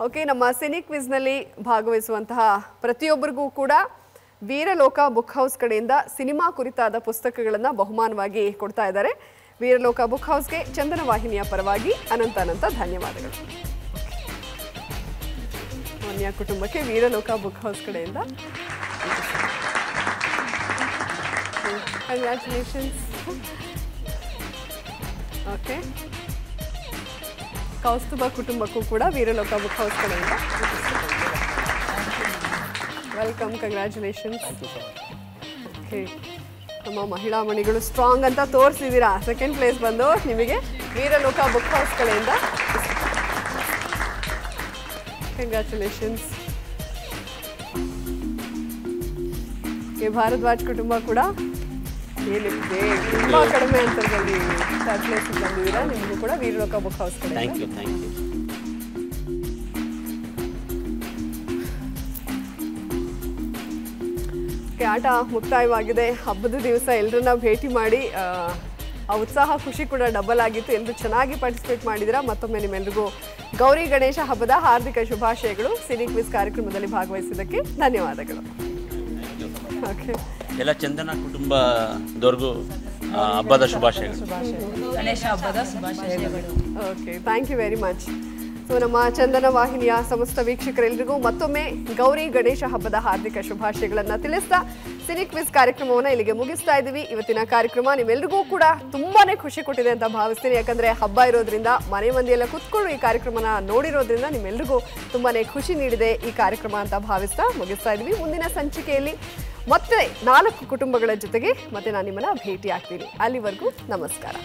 ಓಕೆ, ನಮ್ಮ ಸಿನಿಕ್ ಕ್ವಿಜ್ನಲ್ಲಿ ಭಾಗವಹಿಸುವಂತಹ ಪ್ರತಿಯೊಬ್ಬರಿಗೂ ಕೂಡ ವೀರಲೋಕ ಬುಕ್ ಹೌಸ್ ಕಡೆಯಿಂದ ಸಿನಿಮಾ ಕುರಿತಾದ ಪುಸ್ತಕಗಳನ್ನು ಬಹುಮಾನವಾಗಿ ಕೊಡ್ತಾ ಇದ್ದಾರೆ. ವೀರಲೋಕ ಬುಕ್ ಹೌಸ್ಗೆ ಚಂದನ ವಾಹಿನಿಯ ಪರವಾಗಿ ಅನಂತ ಧನ್ಯವಾದಗಳು. ವನ್ಯ ಕುಟುಂಬಕ್ಕೆ ವೀರಲೋಕ ಬುಕ್ ಹೌಸ್ ಕಡೆಯಿಂದ ಕಂಗ್ರ್ಯಾಚುಲೇಷನ್ಸ್. ಓಕೆ, ಕೌಸ್ತುಭ ಕುಟುಂಬಕ್ಕೂ ಕೂಡ ವೀರಲೋಕ ಬುಕ್ ಹೌಸ್ ಕಡೆಯಿಂದ ವೆಲ್ಕಮ್, ಕಂಗ್ರ್ಯಾಚುಲೇಷನ್ಸ್. ಓಕೆ, ನಮ್ಮ ಮಹಿಳಾ ಮಣಿಗಳು ಸ್ಟ್ರಾಂಗ್ ಅಂತ ತೋರಿಸಿದ್ದೀರಾ. 2nd ಪ್ಲೇಸ್ ಬಂದು ನಿಮಗೆ ವೀರಲೋಕ ಬುಕ್ ಹೌಸ್ ಕಡೆಯಿಂದ ಕಂಗ್ರ್ಯಾಚುಲೇಷನ್ಸ್. ಭಾರದ್ವಾಜ್ ಕುಟುಂಬ ಕೂಡ ಏನಿದೆ ತುಂಬ ಕಡಿಮೆ ಅಂತರದಲ್ಲಿ 3rd ಪ್ಲೇಸ್ ಬಂದಿದ್ದೀರಾ. ನಿಮಗೂ ಕೂಡ ವೀರಲೋಕ ಬುಕ್ ಹೌಸ್ ಕಡೆ ಥ್ಯಾಂಕ್ ಯು. ಆಟ ಮುಕ್ತಾಯವಾಗಿದೆ. ಹಬ್ಬದ ದಿವಸ ಎಲ್ಲರನ್ನ ಭೇಟಿ ಮಾಡಿ ಆ ಉತ್ಸಾಹ ಖುಷಿ ಕೂಡ ಡಬಲ್ ಆಗಿತ್ತು. ಎಲ್ಲರೂ ಚೆನ್ನಾಗಿ ಪಾರ್ಟಿಸಿಪೇಟ್ ಮಾಡಿದಿರಾ. ಮತ್ತೊಮ್ಮೆ ನಿಮ್ಮೆಲ್ಲರಿಗೂ ಗೌರಿ ಗಣೇಶ ಹಬ್ಬದ ಹಾರ್ದಿಕ ಶುಭಾಶಯಗಳು. ಸಿನಿಕ್ ಕ್ವಿಜ್ ಕಾರ್ಯಕ್ರಮದಲ್ಲಿ ಭಾಗವಹಿಸಿದ್ದಕ್ಕೆ ಧನ್ಯವಾದಗಳು. ಓಕೆ, ಎಲ್ಲ ಚಂದನ ಕುಟುಂಬದವ್ರಿಗೂ ಹಬ್ಬದ ಶುಭಾಶಯಗಳು. ಗಣೇಶ ಹಬ್ಬದ ಶುಭಾಶಯಗಳು. Okay, thank you very much. So ನಮ್ಮ ಚಂದನ ವಾಹಿನಿಯ ಸಮಸ್ತ ವೀಕ್ಷಕರೆಲ್ಲರಿಗೂ ಮತ್ತೊಮ್ಮೆ ಗೌರಿ ಗಣೇಶ ಹಬ್ಬದ ಹಾರ್ದಿಕ ಶುಭಾಶಯಗಳನ್ನು ತಿಳಿಸ್ತಾ ಸಿನಿಕ್ ಕ್ವಿಜ್ ಕಾರ್ಯಕ್ರಮವನ್ನು ಇಲ್ಲಿಗೆ ಮುಗಿಸ್ತಾ ಇದ್ದೀವಿ. ಇವತ್ತಿನ ಕಾರ್ಯಕ್ರಮ ನಿಮ್ಮೆಲ್ಲರಿಗೂ ಕೂಡ ತುಂಬಾನೇ ಖುಷಿ ಕೊಟ್ಟಿದೆ ಅಂತ ಭಾವಿಸ್ತೀನಿ. ಯಾಕಂದ್ರೆ ಹಬ್ಬ ಇರೋದ್ರಿಂದ ಮನೆ ಮಂದಿಯೆಲ್ಲ ಕುತ್ಕೊಂಡು ಈ ಕಾರ್ಯಕ್ರಮನ ನೋಡಿರೋದ್ರಿಂದ ನಿಮ್ಮೆಲ್ಲರಿಗೂ ತುಂಬಾನೇ ಖುಷಿ ನೀಡಿದೆ ಈ ಕಾರ್ಯಕ್ರಮ ಅಂತ ಭಾವಿಸ್ತಾ ಮುಗಿಸ್ತಾ ಇದ್ದೀವಿ. ಮುಂದಿನ ಸಂಚಿಕೆಯಲ್ಲಿ ಮತ್ತೆ 4 ಕುಟುಂಬಗಳ ಜೊತೆಗೆ ಮತ್ತೆ ನಾನು ನಿಮ್ಮನ್ನ ಭೇಟಿ ಆಗ್ತೀನಿ. ಅಲ್ಲಿವರೆಗೂ ನಮಸ್ಕಾರ.